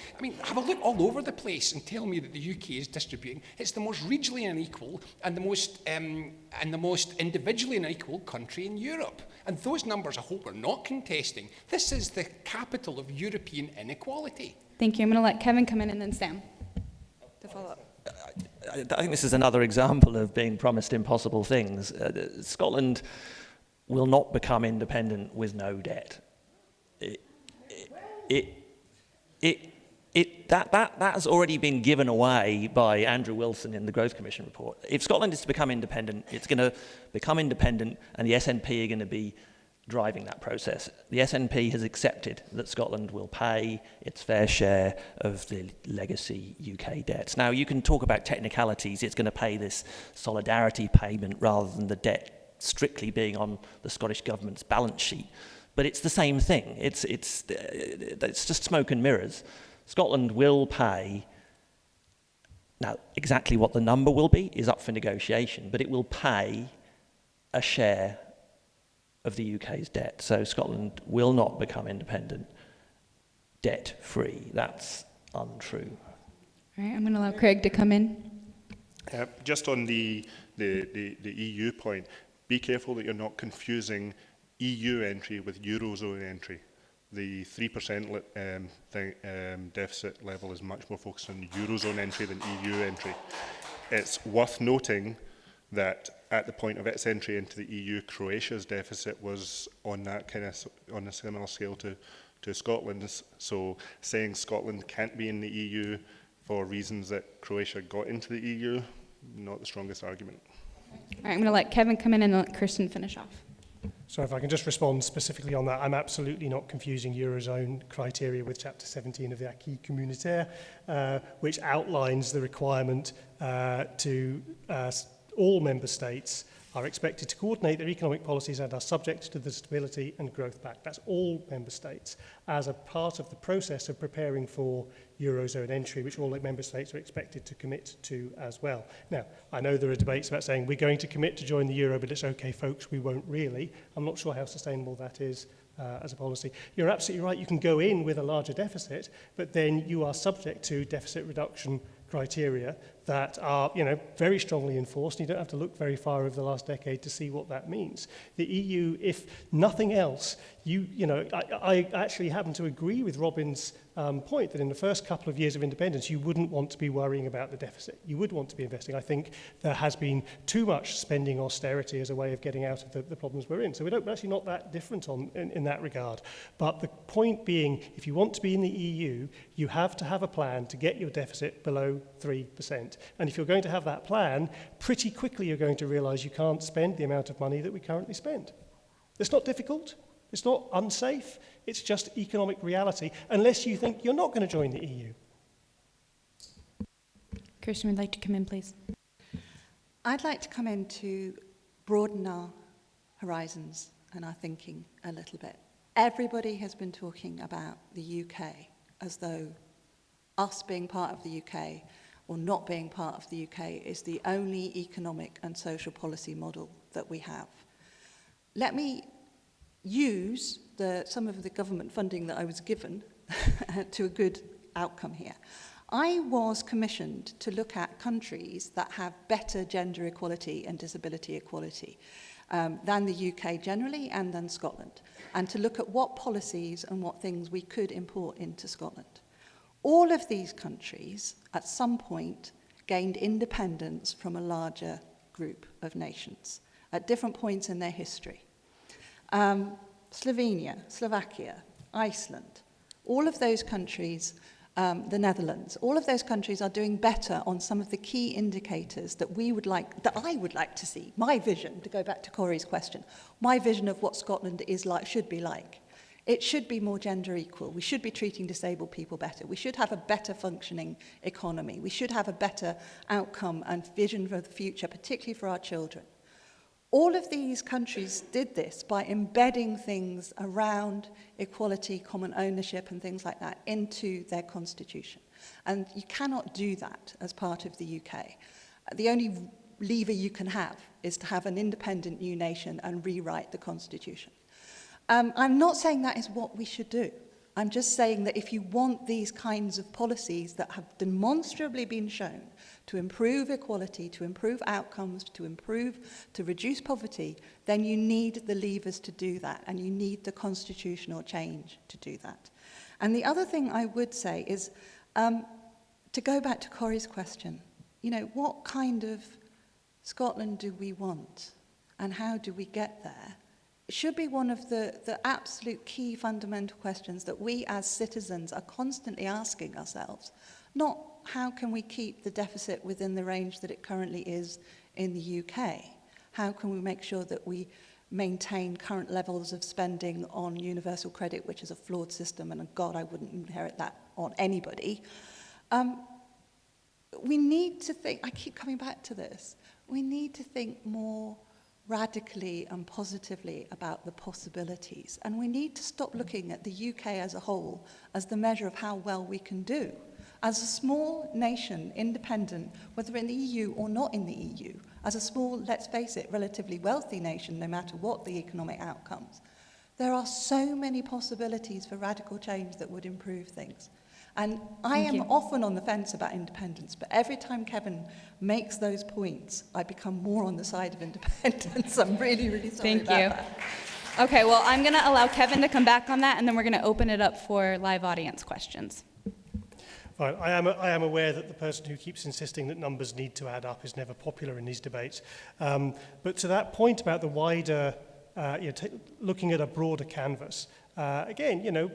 all over the place and tell me that the UK is distributing. It's the most regionally unequal and the most individually unequal country in Europe. And those numbers I hope we're not contesting. This is the capital of European inequality. Thank you. I'm going to let Kevin come in and then Sam to follow up. I think this is another example of being promised impossible things. Scotland will not become independent with no debt. That has already been given away by Andrew Wilson in the Growth Commission report. If Scotland is to become independent, it's going to become independent, and the SNP are going to be driving that process. The SNP has accepted that Scotland will pay its fair share of the legacy UK debts. Now, you can talk about technicalities. It's going to pay this solidarity payment rather than the debt strictly being on the Scottish Government's balance sheet. But it's the same thing. It's just smoke and mirrors. Scotland will pay. Now, exactly what the number will be is up for negotiation, but it will pay a share of the UK's debt. So Scotland will not become independent debt-free. That's untrue. All right, I'm going to allow Craig to come in. Just on the EU point, be careful that you're not confusing EU entry with Eurozone entry. The 3% deficit level is much more focused on Eurozone entry than EU entry. It's worth noting that at the point of its entry into the EU, Croatia's deficit was on a similar scale to Scotland's. So saying Scotland can't be in the EU for reasons that Croatia got into the EU, not the strongest argument. All right, I'm going to let Kevin come in and let Kirsten finish off. So if I can just respond specifically on that, I'm absolutely not confusing Eurozone criteria with Chapter 17 of the Acquis Communautaire, which outlines the requirement to all member states are expected to coordinate their economic policies and are subject to the Stability and Growth Pact. That's all member states as a part of the process of preparing for Eurozone entry, which all member states are expected to commit to as well. Now, I know there are debates about saying we're going to commit to join the Euro, but it's okay, folks, we won't really. I'm not sure how sustainable that is as a policy. You're absolutely right, you can go in with a larger deficit, but then you are subject to deficit reduction criteria that are, very strongly enforced. You don't have to look very far over the last decade to see what that means. The EU, if nothing else, I actually happen to agree with Robin's point that in the first couple of years of independence, you wouldn't want to be worrying about the deficit. You would want to be investing. I think there has been too much spending austerity as a way of getting out of the problems we're in. So we're actually not that different in that regard. But the point being, if you want to be in the EU, you have to have a plan to get your deficit below 3%. And if you're going to have that plan, pretty quickly you're going to realise you can't spend the amount of money that we currently spend. It's not difficult. It's not unsafe. It's just economic reality, unless you think you're not going to join the EU. Kirsten would like to come in, please. I'd like to come in to broaden our horizons and our thinking a little bit. Everybody has been talking about the UK as though us being part of the UK or not being part of the UK is the only economic and social policy model that we have. Let me use some of the government funding that I was given to a good outcome here. I was commissioned to look at countries that have better gender equality and disability equality than the UK generally and than Scotland, and to look at what policies and what things we could import into Scotland. All of these countries, at some point, gained independence from a larger group of nations at different points in their history. Slovenia, Slovakia, Iceland, all of those countries, the Netherlands, all of those countries are doing better on some of the key indicators that I would like to see. My vision, to go back to Corey's question, my vision of what Scotland is like, should be like. It should be more gender equal. We should be treating disabled people better. We should have a better functioning economy. We should have a better outcome and vision for the future, particularly for our children. All of these countries did this by embedding things around equality, common ownership and things like that into their constitution. And you cannot do that as part of the UK. The only lever you can have is to have an independent new nation and rewrite the constitution. I'm not saying that is what we should do. I'm just saying that if you want these kinds of policies that have demonstrably been shown to improve equality, to improve outcomes, to reduce poverty, then you need the levers to do that, and you need the constitutional change to do that. And the other thing I would say is, to go back to Corey's question, what kind of Scotland do we want, and how do we get there? It should be one of the absolute key fundamental questions that we as citizens are constantly asking ourselves. Not how can we keep the deficit within the range that it currently is in the UK? How can we make sure that we maintain current levels of spending on universal credit, which is a flawed system, and God, I wouldn't inherit that on anybody. We need to think, I keep coming back to this, we need to think more radically and positively about the possibilities. And we need to stop looking at the UK as a whole as the measure of how well we can do. As a small nation, independent, whether in the EU or not in the EU, as a small, let's face it, relatively wealthy nation, no matter what the economic outcomes, there are so many possibilities for radical change that would improve things. And I am often on the fence about independence, but every time Kevin makes those points, I become more on the side of independence. I'm really, really sorry about that. Okay, well, I'm going to allow Kevin to come back on that, and then we're going to open it up for live audience questions. Right, I am aware that the person who keeps insisting that numbers need to add up is never popular in these debates. But to that point about the wider, looking at a broader canvas, again,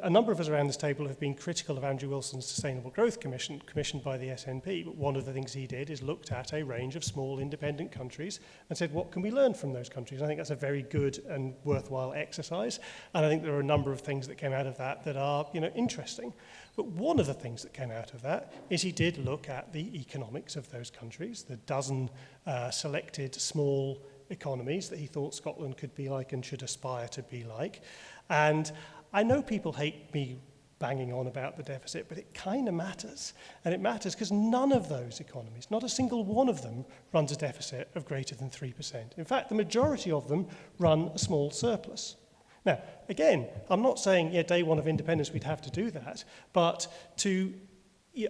a number of us around this table have been critical of Andrew Wilson's Sustainable Growth Commission, commissioned by the SNP, but one of the things he did is looked at a range of small independent countries and said, what can we learn from those countries? I think that's a very good and worthwhile exercise, and I think there are a number of things that came out of that that are, interesting. But one of the things that came out of that is he did look at the economics of those countries, the dozen selected small economies that he thought Scotland could be like and should aspire to be like. And I know people hate me banging on about the deficit, but it kind of matters. And it matters because none of those economies, not a single one of them, runs a deficit of greater than 3%. In fact, the majority of them run a small surplus. Now, again, I'm not saying, day one of independence we'd have to do that, but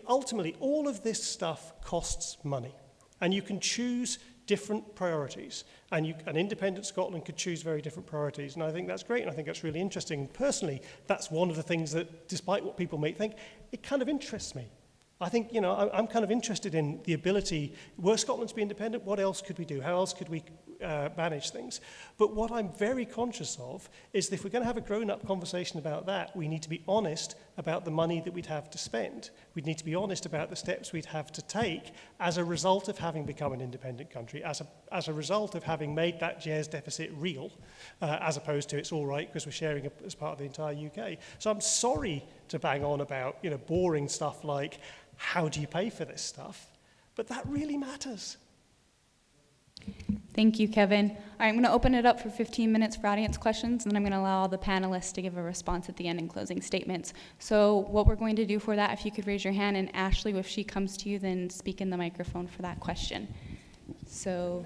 ultimately, all of this stuff costs money. And you can choose different priorities, and an independent Scotland could choose very different priorities, and I think that's great, and I think that's really interesting. Personally, that's one of the things that, despite what people may think, it kind of interests me. I think, I'm kind of interested in the ability, were Scotland to be independent, what else could we do? How else could we manage things? But what I'm very conscious of is that if we're going to have a grown-up conversation about that, we need to be honest about the money that we'd have to spend. We'd need to be honest about the steps we'd have to take as a result of having become an independent country, as a result of having made that JES deficit real, as opposed to it's all right because we're sharing it as part of the entire UK. So I'm sorry to bang on about, boring stuff like, how do you pay for this stuff? But that really matters. Thank you, Kevin. All right, I'm going to open it up for 15 minutes for audience questions, and then I'm going to allow all the panelists to give a response at the end in closing statements. So what we're going to do for that, if you could raise your hand, and Ashley, if she comes to you, then speak in the microphone for that question. So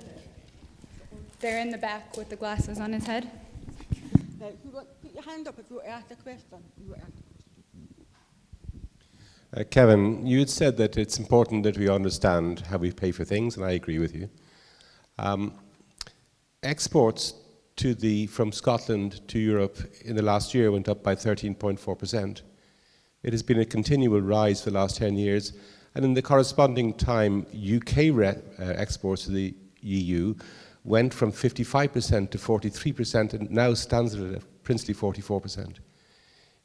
they're in the back with the glasses on his head. Now, if you want, put your hand up if you want to ask a question. Kevin, you had said that it's important that we understand how we pay for things, and I agree with you. Exports from Scotland to Europe in the last year went up by 13.4%. It has been a continual rise for the last 10 years, and in the corresponding time, UK exports to the EU went from 55% to 43% and now stands at a princely 44%.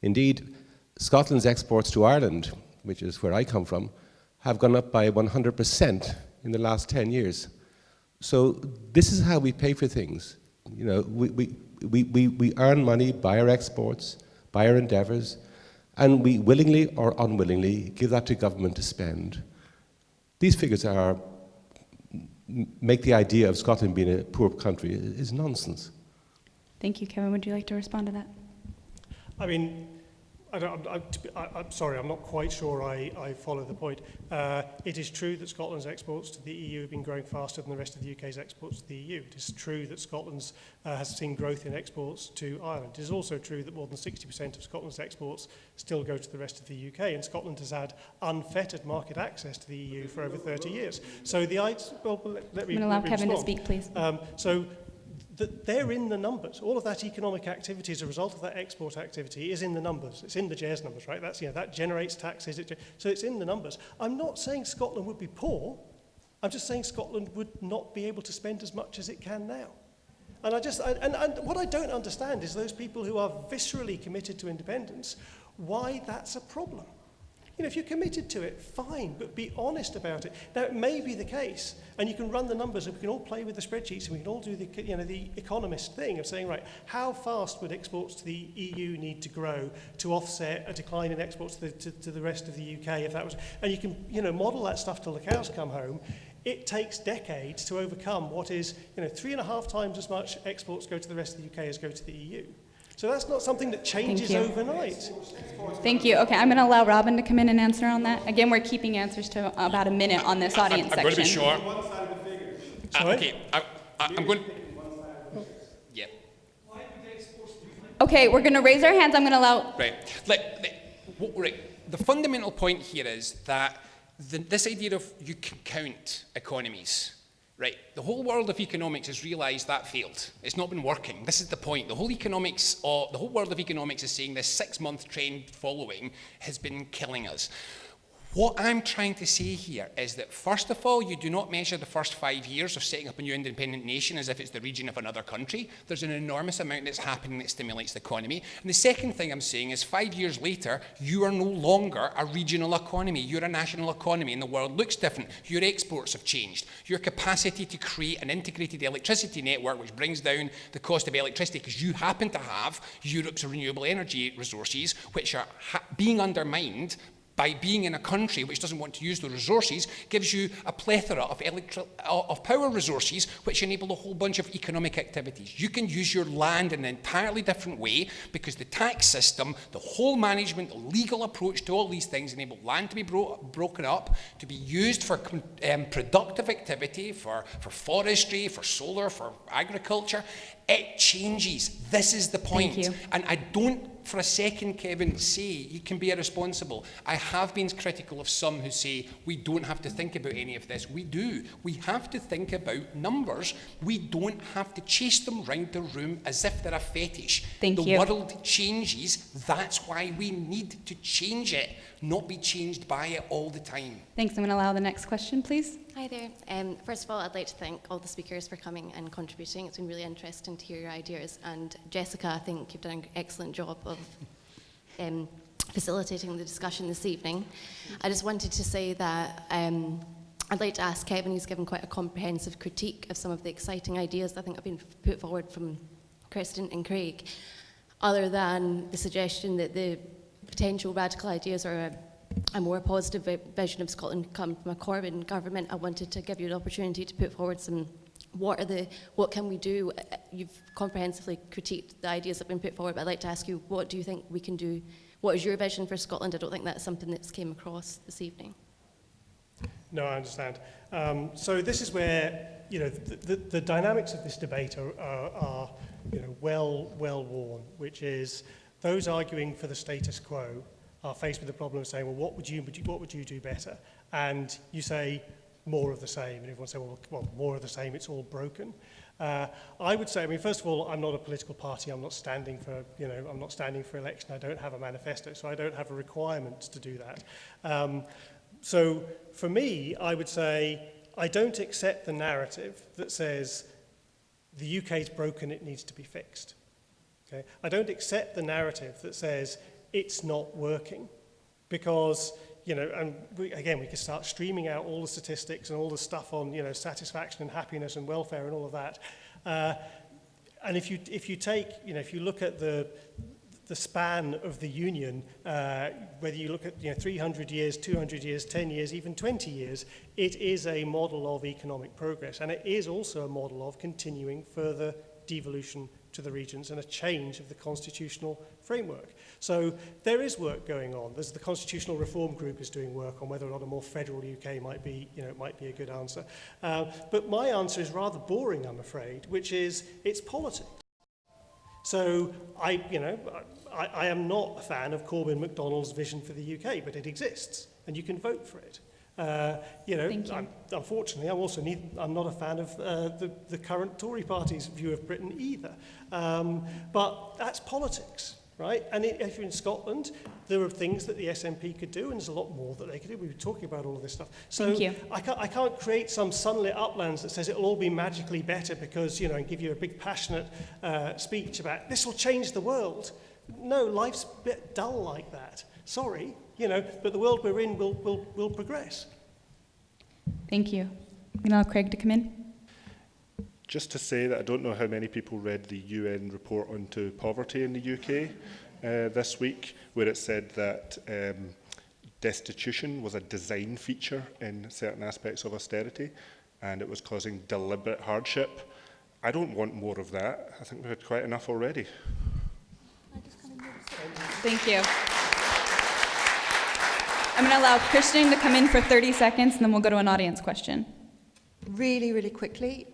Indeed, Scotland's exports to Ireland, which is where I come from, have gone up by 100% in the last 10 years. So this is how we pay for things. We earn money by our exports, by our endeavours, and we willingly or unwillingly give that to government to spend. These figures make the idea of Scotland being a poor country is nonsense. Thank you, Kevin. Would you like to respond to that? I mean, I'm sorry, I'm not quite sure I follow the point. It is true that Scotland's exports to the EU have been growing faster than the rest of the UK's exports to the EU. It is true that Scotland's has seen growth in exports to Ireland. It is also true that more than 60% of Scotland's exports still go to the rest of the UK, and Scotland has had unfettered market access to the EU for over 30 years. So let me I'm going to allow Kevin to speak, please. They're in the numbers. All of that economic activity as a result of that export activity is in the numbers. It's in the JES numbers, right? That generates taxes. So it's in the numbers. I'm not saying Scotland would be poor. I'm just saying Scotland would not be able to spend as much as it can now. And what I don't understand is those people who are viscerally committed to independence, why that's a problem. If you're committed to it, fine, but be honest about it. Now, it may be the case, and you can run the numbers, and we can all play with the spreadsheets, and we can all do the economist thing of saying, right, how fast would exports to the EU need to grow to offset a decline in exports to the rest of the UK, if that was, and you can, model that stuff till the cows come home. It takes decades to overcome what is, 3.5 times as much exports go to the rest of the UK as go to the EU. So that's not something that changes overnight. Thank you. Okay, I'm going to allow Robin to come in and answer on that. Again, we're keeping answers to about a minute on this audience section. I'm going to be short. Okay, I'm going. Yeah. Okay, we're going to raise our hands. I'm going to allow. Right. The fundamental point here is that this idea of you can count economies. Right, the whole world of economics has realised that failed. It's not been working. This is the point. The whole world of economics is saying this 6-month trend following has been killing us. What I'm trying to say here is that, first of all, you do not measure the first 5 years of setting up a new independent nation as if it's the region of another country. There's an enormous amount that's happening that stimulates the economy. And the second thing I'm saying is 5 years later, you are no longer a regional economy. You're a national economy, and the world looks different. Your exports have changed. Your capacity to create an integrated electricity network which brings down the cost of electricity, because you happen to have Europe's renewable energy resources, which are being undermined by being in a country which doesn't want to use the resources, gives you a plethora of power resources which enable a whole bunch of economic activities. You can use your land in an entirely different way because the tax system, the whole management, the legal approach to all these things enable land to be broken up, to be used for productive activity, for forestry, for solar, for agriculture. It changes. This is the point. Thank you. And I don't for a second, Kevin, say you can be irresponsible. I have been critical of some who say we don't have to think about any of this. We do. We have to think about numbers. We don't have to chase them round the room as if they're a fetish. Thank you. The world changes. That's why we need to change it, not be changed by it all the time. Thanks. I'm going to allow the next question, please. Hi there. First of all, I'd like to thank all the speakers for coming and contributing. It's been really interesting to hear your ideas. And Jessica, I think you've done an excellent job of facilitating the discussion this evening. I just wanted to say that I'd like to ask Kevin, who's given quite a comprehensive critique of some of the exciting ideas that I think have been put forward from Kristen and Craig, other than the suggestion that the potential radical ideas are a more positive vision of Scotland come from a Corbyn government. I wanted to give you an opportunity to put forward some, what can we do? You've comprehensively critiqued the ideas that have been put forward, but I'd like to ask you, what do you think we can do? What is your vision for Scotland? I don't think that's something that's came across this evening. No, I understand. So this is where, the dynamics of this debate are well worn, which is those arguing for the status quo are faced with the problem of saying, well, what would you do better? And you say more of the same, and everyone say, well, more of the same, it's all broken. I would say, first of all, I'm not a political party. I'm not standing for, I'm not standing for election. I don't have a manifesto, so I don't have a requirement to do that. So for me, I would say I don't accept the narrative that says the UK's broken, it needs to be fixed. Okay? I don't accept the narrative that says it's not working, because and we could start streaming out all the statistics and all the stuff on satisfaction and happiness and welfare and all of that. And if you take if you look at the span of the union, whether you look at 300 years, 200 years, 10 years, even 20 years, it is a model of economic progress, and it is also a model of continuing further devolution to the regions and a change of the constitutional framework. So there is work going on. There's the Constitutional Reform Group is doing work on whether or not a more federal UK might be a good answer. But my answer is rather boring, I'm afraid, which is it's politics. So I am not a fan of Corbyn MacDonald's vision for the UK, but it exists, and you can vote for it. Unfortunately, I'm not a fan of the current Tory party's view of Britain either. But that's politics, right? And if you're in Scotland, there are things that the SNP could do, and there's a lot more that they could do. We were talking about all of this stuff. So I can't create some sunlit uplands that says it'll all be magically better because, and give you a big passionate speech about this will change the world. No, life's a bit dull like that. Sorry. But the world we're in will progress. Thank you. I'm going to allow Craig to come in. Just to say that I don't know how many people read the UN report onto poverty in the UK this week, where it said that destitution was a design feature in certain aspects of austerity, and it was causing deliberate hardship. I don't want more of that. I think we've had quite enough already. Thank you. I'm going to allow Christian to come in for 30 seconds, and then we'll go to an audience question. Really, really quickly,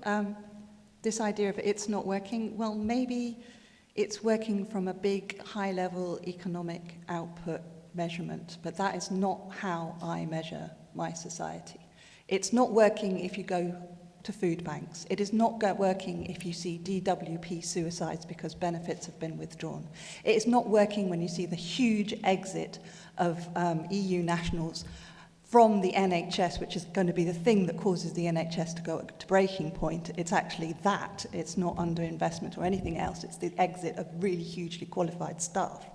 this idea of it's not working, well, maybe it's working from a big, high-level economic output measurement, but that is not how I measure my society. It's not working if you go to food banks. It is not working if you see DWP suicides because benefits have been withdrawn. It is not working when you see the huge exit of EU nationals from the NHS, which is going to be the thing that causes the NHS to go to breaking point. It's actually that. It's not underinvestment or anything else. It's the exit of really hugely qualified staff.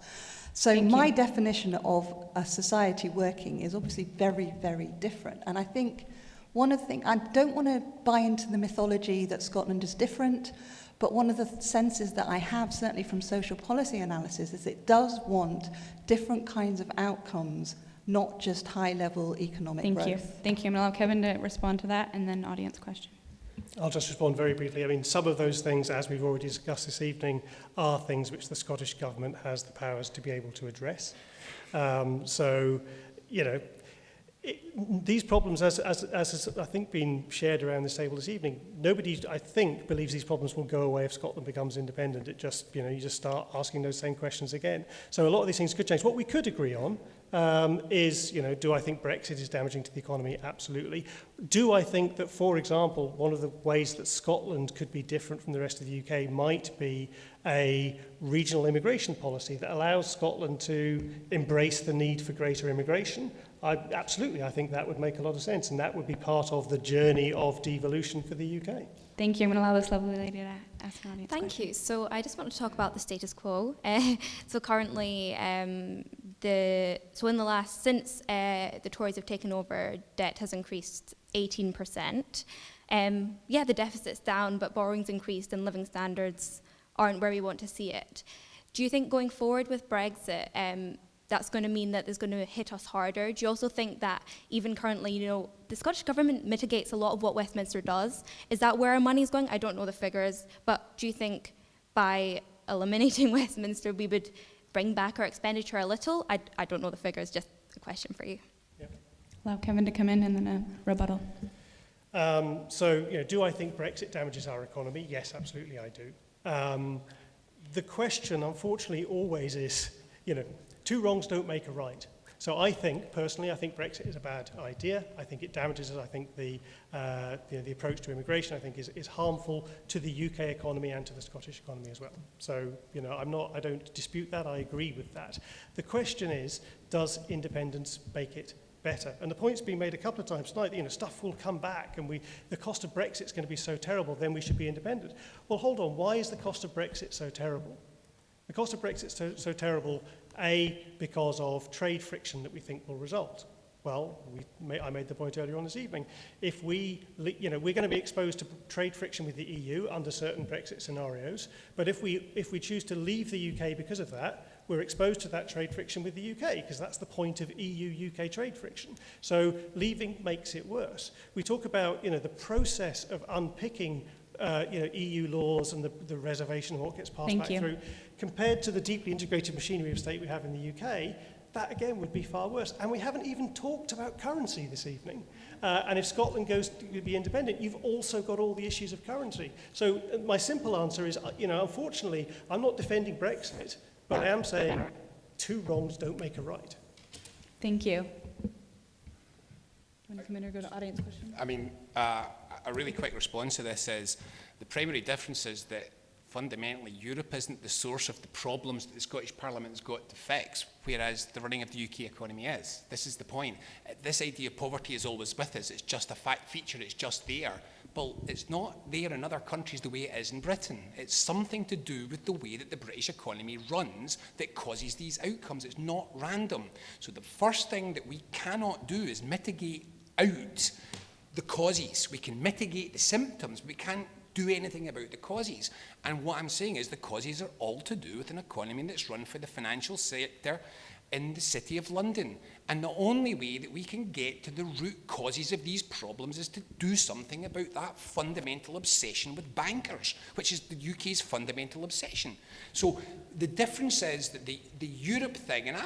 So my definition of a society working is obviously very, very different. And I think one of the things, I don't want to buy into the mythology that Scotland is different, but one of the senses that I have, certainly from social policy analysis, is it does want different kinds of outcomes, not just high-level economic growth. Thank you. I'm going to allow Kevin to respond to that, and then audience question. I'll just respond very briefly. I mean, some of those things, as we've already discussed this evening, are things which the Scottish Government has the powers to be able to address. So, you know, these problems, as has, I think, been shared around this table this evening, nobody, I think, believes these problems will go away if Scotland becomes independent. It just, you know, you just start asking those same questions again. So a lot of these things could change. What we could agree on is, you know, do I think Brexit is damaging to the economy? Absolutely. Do I think that, for example, one of the ways that Scotland could be different from the rest of the UK might be a regional immigration policy that allows Scotland to embrace the need for greater immigration? Absolutely, I think that would make a lot of sense, and that would be part of the journey of devolution for the UK. Thank you. I'm going to allow this lovely lady to ask an audience Thank question. you. So I just want to talk about the status quo. So currently, since the Tories have taken over, debt has increased 18%. The deficit's down, but borrowing's increased and living standards aren't where we want to see it. Do you think going forward with Brexit, that's going to mean that it's going to hit us harder? Do you also think that even currently, you know, the Scottish Government mitigates a lot of what Westminster does? Is that where our money's going? I don't know the figures, but do you think by eliminating Westminster, we would bring back our expenditure a little? I don't know the figures, just a question for you. Yep. Allow Kevin to come in and then a rebuttal. So, you know, do I think Brexit damages our economy? Yes, absolutely I do. The question, unfortunately, always is, you know, two wrongs don't make a right. So I think, personally, I think Brexit is a bad idea. I think it damages us. I think the approach to immigration, I think, is harmful to the UK economy and to the Scottish economy as well. So, you know, I don't dispute that. I agree with that. The question is, does independence make it better? And the point's been made a couple of times tonight, you know, stuff will come back and the cost of Brexit's going to be so terrible, then we should be independent. Well, hold on, why is the cost of Brexit so terrible? The cost of Brexit's so terrible, A, because of trade friction that we think will result. Well, I made the point earlier on this evening. If we're going to be exposed to trade friction with the EU under certain Brexit scenarios, but if we choose to leave the UK because of that, we're exposed to that trade friction with the UK, because that's the point of EU-UK trade friction. So leaving makes it worse. We talk about, you know, the process of unpicking EU laws and the reservation of what gets passed back through, compared to the deeply integrated machinery of state we have in the UK, that again would be far worse. And we haven't even talked about currency this evening. And if Scotland goes to be independent, you've also got all the issues of currency. So my simple answer is, you know, unfortunately, I'm not defending Brexit, but I am saying two wrongs don't make a right. Thank you. Want to come in or go to audience question? I mean, a really quick response to this is the primary difference is that fundamentally Europe isn't the source of the problems that the Scottish Parliament has got to fix, whereas the running of the UK economy is. This is the point. This idea of poverty is always with us. It's just a fact feature. It's just there. But it's not there in other countries the way it is in Britain. It's something to do with the way that the British economy runs that causes these outcomes. It's not random. So the first thing that we cannot do is mitigate out the causes. We can mitigate the symptoms, but we can't do anything about the causes. And what I'm saying is the causes are all to do with an economy that's run for the financial sector in the City of London. And the only way that we can get to the root causes of these problems is to do something about that fundamental obsession with bankers, which is the UK's fundamental obsession. So the difference is that the Europe thing, and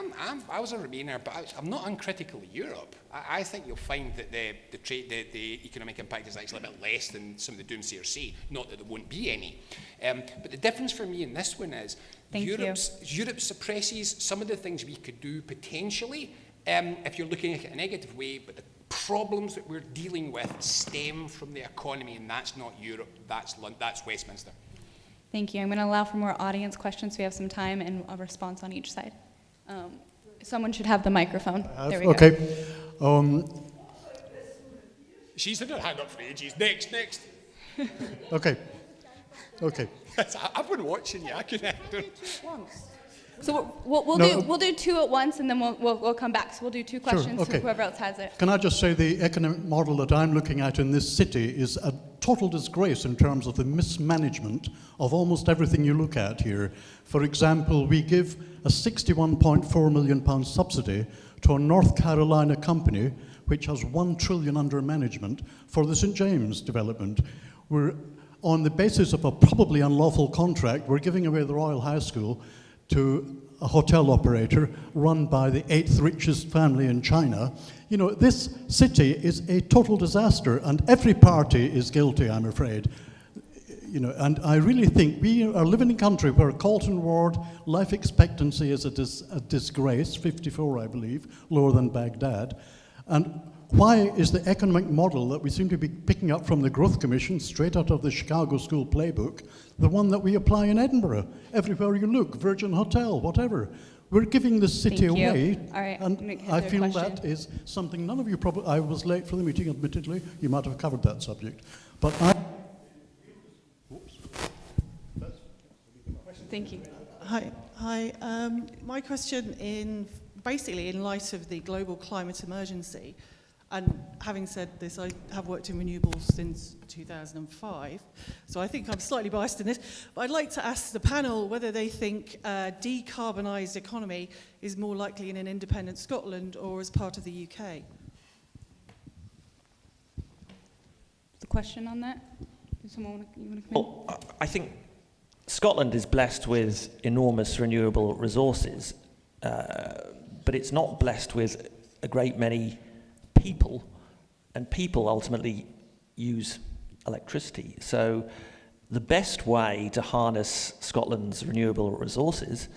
I was a Remainer, but I'm not uncritical of Europe. I think you'll find that the economic impact is actually a bit less than some of the doomsayers say, not that there won't be any. But the difference for me in this one is Europe suppresses some of the things we could do potentially, if you're looking at it in a negative way, but the problems that we're dealing with stem from the economy, and that's not Europe, that's Westminster. Thank you. I'm going to allow for more audience questions. We have some time and a response on each side. Someone should have the microphone. There we go. Okay. She's had her hand up for ages. Next. Okay. I've been watching you. I can. So we'll do two at once, and then we'll come back. So we'll do two questions okay. to whoever else has it. Can I just say the economic model that I'm looking at in this city is a total disgrace in terms of the mismanagement of almost everything you look at here. For example, we give a £61.4 million subsidy to a North Carolina company which has $1 trillion under management for the St. James development. We're, on the basis of a probably unlawful contract, we're giving away the Royal High School to a hotel operator run by the 8th richest family in China. You know, this city is a total disaster, and every party is guilty, I'm afraid. You know, and I really think we are living in a country where Colton Ward life expectancy is a disgrace, 54, I believe, lower than Baghdad. And why is the economic model that we seem to be picking up from the Growth Commission, straight out of the Chicago School playbook, the one that we apply in Edinburgh? Everywhere you look, Virgin Hotel, whatever. We're giving the city away, All right, and I feel that is something none of you probably... I was late for the meeting, admittedly. You might have covered that subject. But Thank you. Hi. My question basically in light of the global climate emergency, and having said this, I have worked in renewables since 2005, so I think I'm slightly biased in this, but I'd like to ask the panel whether they think a decarbonised economy is more likely in an independent Scotland or as part of the UK. The question on that? Does someone want to come in? Well, I think Scotland is blessed with enormous renewable resources, but it's not blessed with a great many people, and people ultimately use electricity. So the best way to harness Scotland's renewable resources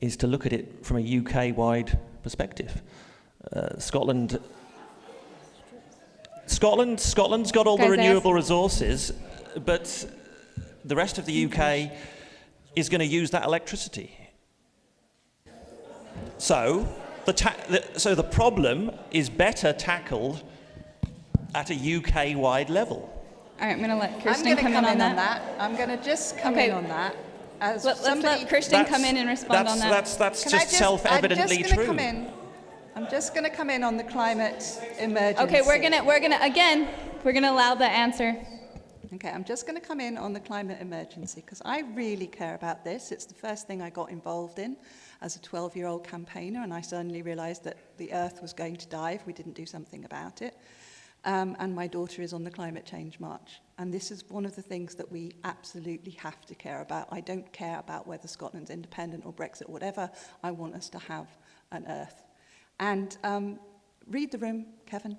is to look at it from a UK-wide perspective. Scotland's got all the renewable resources, but the rest of the UK is going to use that electricity. So the problem is better tackled at a UK-wide level. All right, I'm going to let Kirsten come in on that. I'm going to just come in on that. Let's let Kirsten come in and respond on that. That's just self-evidently true. I'm just going to come in on the climate emergency. Okay, we're gonna allow the answer. Okay, I'm just going to come in on the climate emergency because I really care about this. It's the first thing I got involved in as a 12-year-old campaigner, and I suddenly realised that the Earth was going to die if we didn't do something about it. And my daughter is on the climate change march. And this is one of the things that we absolutely have to care about. I don't care about whether Scotland's independent or Brexit or whatever. I want us to have an Earth. And read the room, Kevin.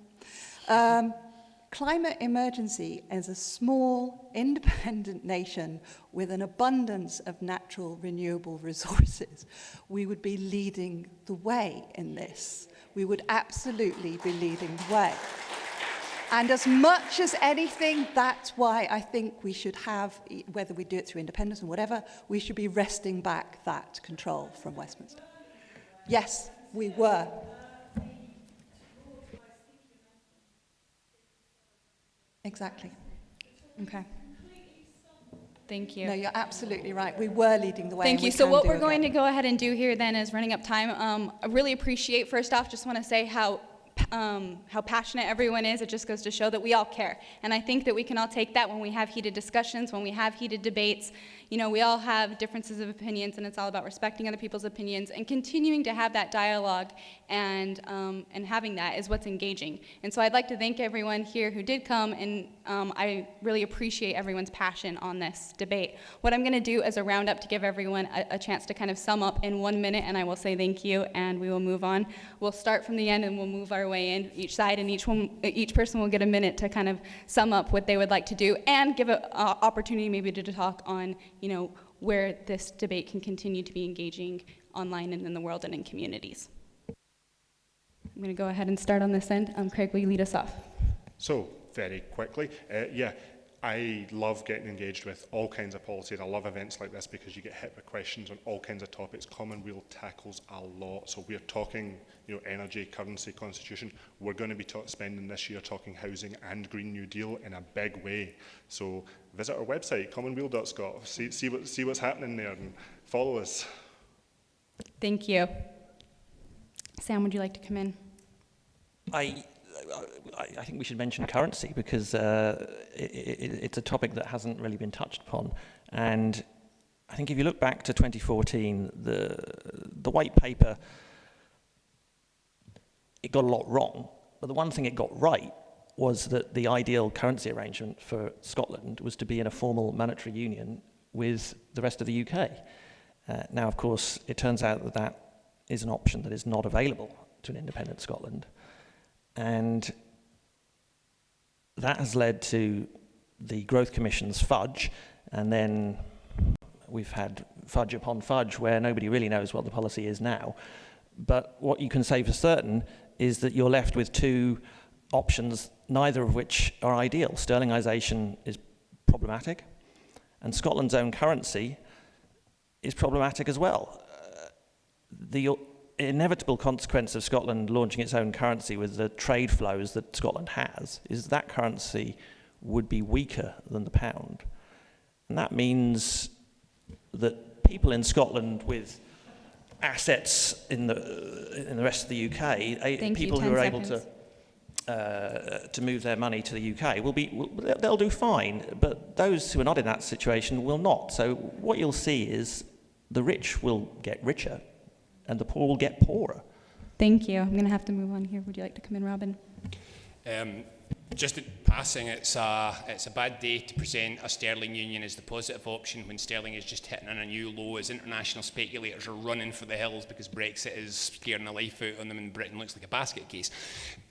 Climate emergency as a small, independent nation with an abundance of natural renewable resources, we would be leading the way in this. We would absolutely be leading the way. And as much as anything, that's why I think we should have, whether we do it through independence or whatever, we should be wresting back that control from Westminster. Yes, we were. Exactly. Okay. Thank you. No, you're absolutely right. We were leading the way. Thank you. So what we're going to go ahead and do here then is running up time. I really appreciate, first off, just want to say how passionate everyone is. It just goes to show that we all care. And I think that we can all take that when we have heated discussions, when we have heated debates. You know, we all have differences of opinions, and it's all about respecting other people's opinions and continuing to have that dialogue, and having that is what's engaging. And so I'd like to thank everyone here who did come, and I really appreciate everyone's passion on this debate. What I'm going to do is a roundup to give everyone a chance to kind of sum up in 1 minute, and I will say thank you, and we will move on. We'll start from the end, and we'll move our way in each side, and each person will get a minute to kind of sum up what they would like to do, and give an opportunity maybe to talk on, you know, where this debate can continue to be engaging online and in the world and in communities. I'm going to go ahead and start on this end. Craig, will you lead us off? So, very quickly, I love getting engaged with all kinds of policy, and I love events like this because you get hit with questions on all kinds of topics. Commonweal tackles a lot. So we're talking, energy, currency, constitution. We're going to be spending this year talking housing and Green New Deal in a big way. So visit our website, commonweal.scot. See what's happening there and follow us. Thank you. Sam, would you like to come in? I think we should mention currency because it's a topic that hasn't really been touched upon. And I think if you look back to 2014, the white paper, it got a lot wrong. But the one thing it got right was that the ideal currency arrangement for Scotland was to be in a formal monetary union with the rest of the UK. Now, of course, it turns out that that is an option that is not available to an independent Scotland. And that has led to the Growth Commission's fudge, and then we've had fudge upon fudge where nobody really knows what the policy is now. But what you can say for certain is that you're left with two options, neither of which are ideal. Sterlingisation is problematic, and Scotland's own currency is problematic as well. The inevitable consequence of Scotland launching its own currency with the trade flows that Scotland has is that currency would be weaker than the pound. And that means that people in Scotland with assets in the rest of the UK, people who are able to move their money to the UK, they'll do fine, but those who are not in that situation will not. So what you'll see is the rich will get richer and the poor will get poorer. Thank you. I'm going to have to move on here. Would you like to come in, Robin? Just in passing, it's a bad day to present a sterling union as the positive option when sterling is just hitting on a new low as international speculators are running for the hills because Brexit is scaring the life out on them and Britain looks like a basket case.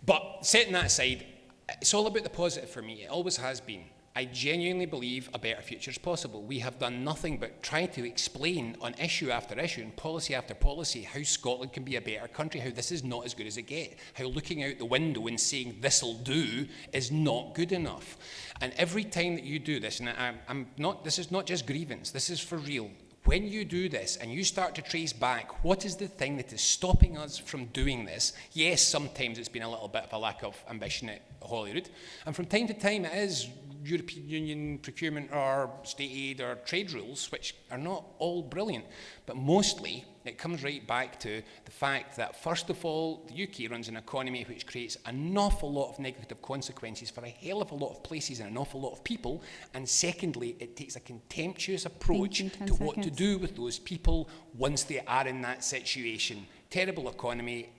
But setting that aside, it's all about the positive for me. It always has been. I genuinely believe a better future is possible. We have done nothing but try to explain on issue after issue and policy after policy how Scotland can be a better country, how this is not as good as it gets, how looking out the window and saying this'll do is not good enough. And every time that you do this, and this is not just grievance, this is for real. When you do this and you start to trace back what is the thing that is stopping us from doing this, yes, sometimes it's been a little bit of a lack of ambition at Holyrood, and from time to time it is European Union procurement or state aid or trade rules, which are not all brilliant, but mostly it comes right back to the fact that, first of all, the UK runs an economy which creates an awful lot of negative consequences for a hell of a lot of places and an awful lot of people, and secondly, it takes a contemptuous approach to what to do with those people once they are in that situation. Terrible economy,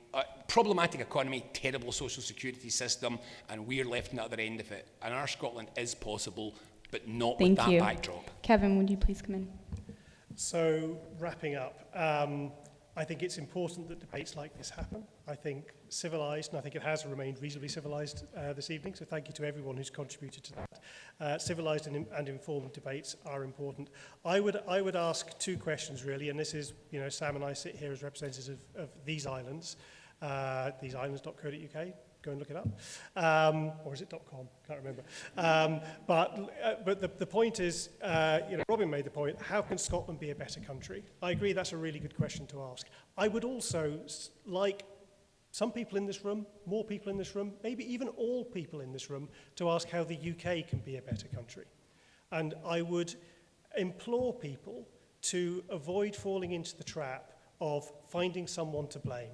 problematic economy, terrible social security system, and we're left on the other end of it. And our Scotland is possible, but not with that backdrop. Kevin, would you please come in? So, wrapping up, I think it's important that debates like this happen. I think civilised, and I think it has remained reasonably civilised this evening, so thank you to everyone who's contributed to that. Civilised and informed debates are important. I would ask two questions, really, and this is, Sam and I sit here as representatives of these islands, theseislands.co.uk. Go and look it up. Or is it .com? Can't remember. But the point is, Robin made the point, how can Scotland be a better country? I agree that's a really good question to ask. I would also like some people in this room, more people in this room, maybe even all people in this room, to ask how the UK can be a better country. And I would implore people to avoid falling into the trap of finding someone to blame.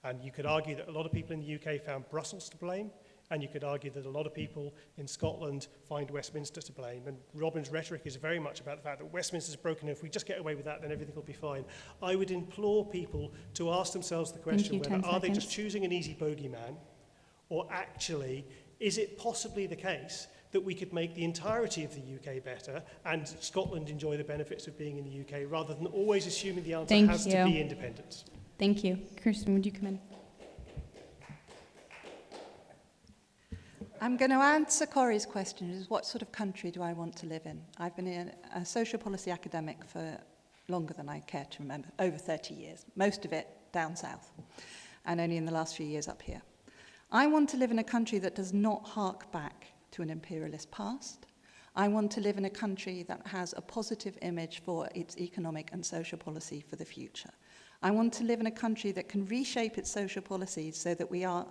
And you could argue that a lot of people in the UK found Brussels to blame, and you could argue that a lot of people in Scotland find Westminster to blame. And Robin's rhetoric is very much about the fact that Westminster's broken, and if we just get away with that, then everything will be fine. I would implore people to ask themselves the question, whether are they just choosing an easy bogeyman, or actually, is it possibly the case that we could make the entirety of the UK better and Scotland enjoy the benefits of being in the UK, rather than always assuming the answer has to be independence? Thank you. Kirsten, would you come in? I'm going to answer Corey's question, is what sort of country do I want to live in? I've been a social policy academic for longer than I care to remember, over 30 years, most of it down south, and only in the last few years up here. I want to live in a country that does not hark back to an imperialist past, I want to live in a country that has a positive image for its economic and social policy for the future. I want to live in a country that can reshape its social policies so that we are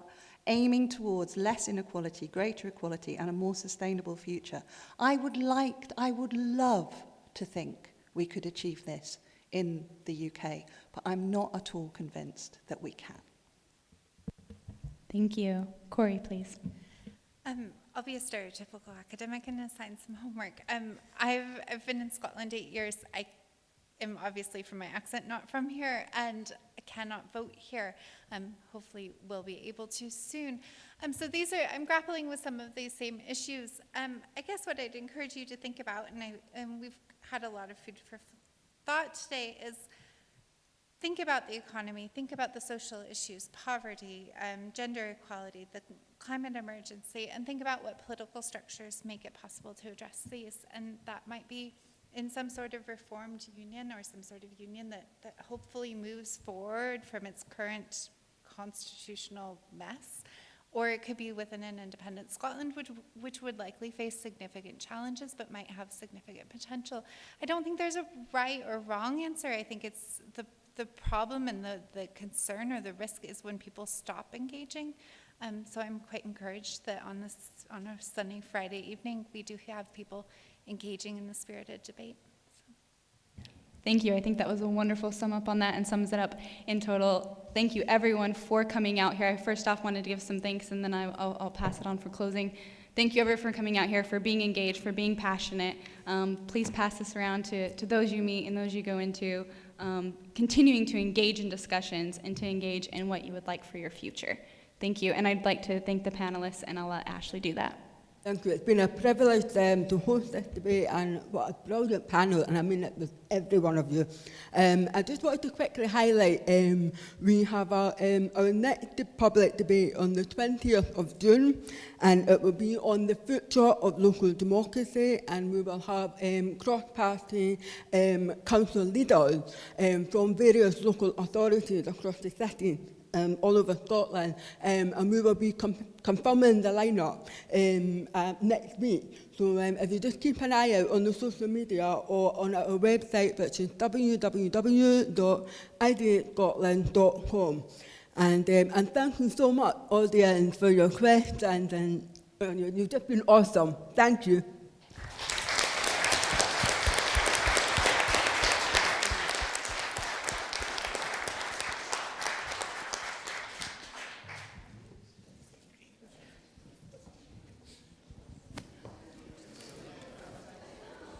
aiming towards less inequality, greater equality, and a more sustainable future. I would love to think we could achieve this in the UK, but I'm not at all convinced that we can. Thank you. Corey, please. I'll be a stereotypical academic and assign some homework. I've been in Scotland 8 years. I am obviously from my accent not from here, and I cannot vote here. Hopefully we'll be able to soon. So I'm grappling with some of these same issues. I guess what I'd encourage you to think about, and we've had a lot of food for thought today, is think about the economy, think about the social issues, poverty, gender equality, the climate emergency, and think about what political structures make it possible to address these. And that might be in some sort of reformed union, or some sort of union that hopefully moves forward from its current constitutional mess. Or it could be within an independent Scotland, which would likely face significant challenges, but might have significant potential. I don't think there's a right or wrong answer. I think it's the problem and the concern or the risk is when people stop engaging. So I'm quite encouraged that on a sunny Friday evening, we do have people engaging in the spirited debate. Thank you. I think that was a wonderful sum up on that and sums it up in total. Thank you, everyone, for coming out here. I first off wanted to give some thanks, and then I'll pass it on for closing. Thank you, everyone, for coming out here, for being engaged, for being passionate. Please pass this around to those you meet and those you go into, continuing to engage in discussions and to engage in what you would like for your future. Thank you. And I'd like to thank the panelists, and I'll let Ashley do that. Thank you. It's been a privilege to host this debate, and what a brilliant panel, and I mean it with every one of you. I just wanted to quickly highlight, we have our next public debate on the 20th of June, and it will be on the future of local democracy, and we will have cross-party council leaders from various local authorities across the city. All over Scotland, and we will be confirming the lineup next week. So if you just keep an eye out on the social media or on our website, which is www.ideatescotland.com. And thank you so much, audience, for your questions, and you've just been awesome. Thank you.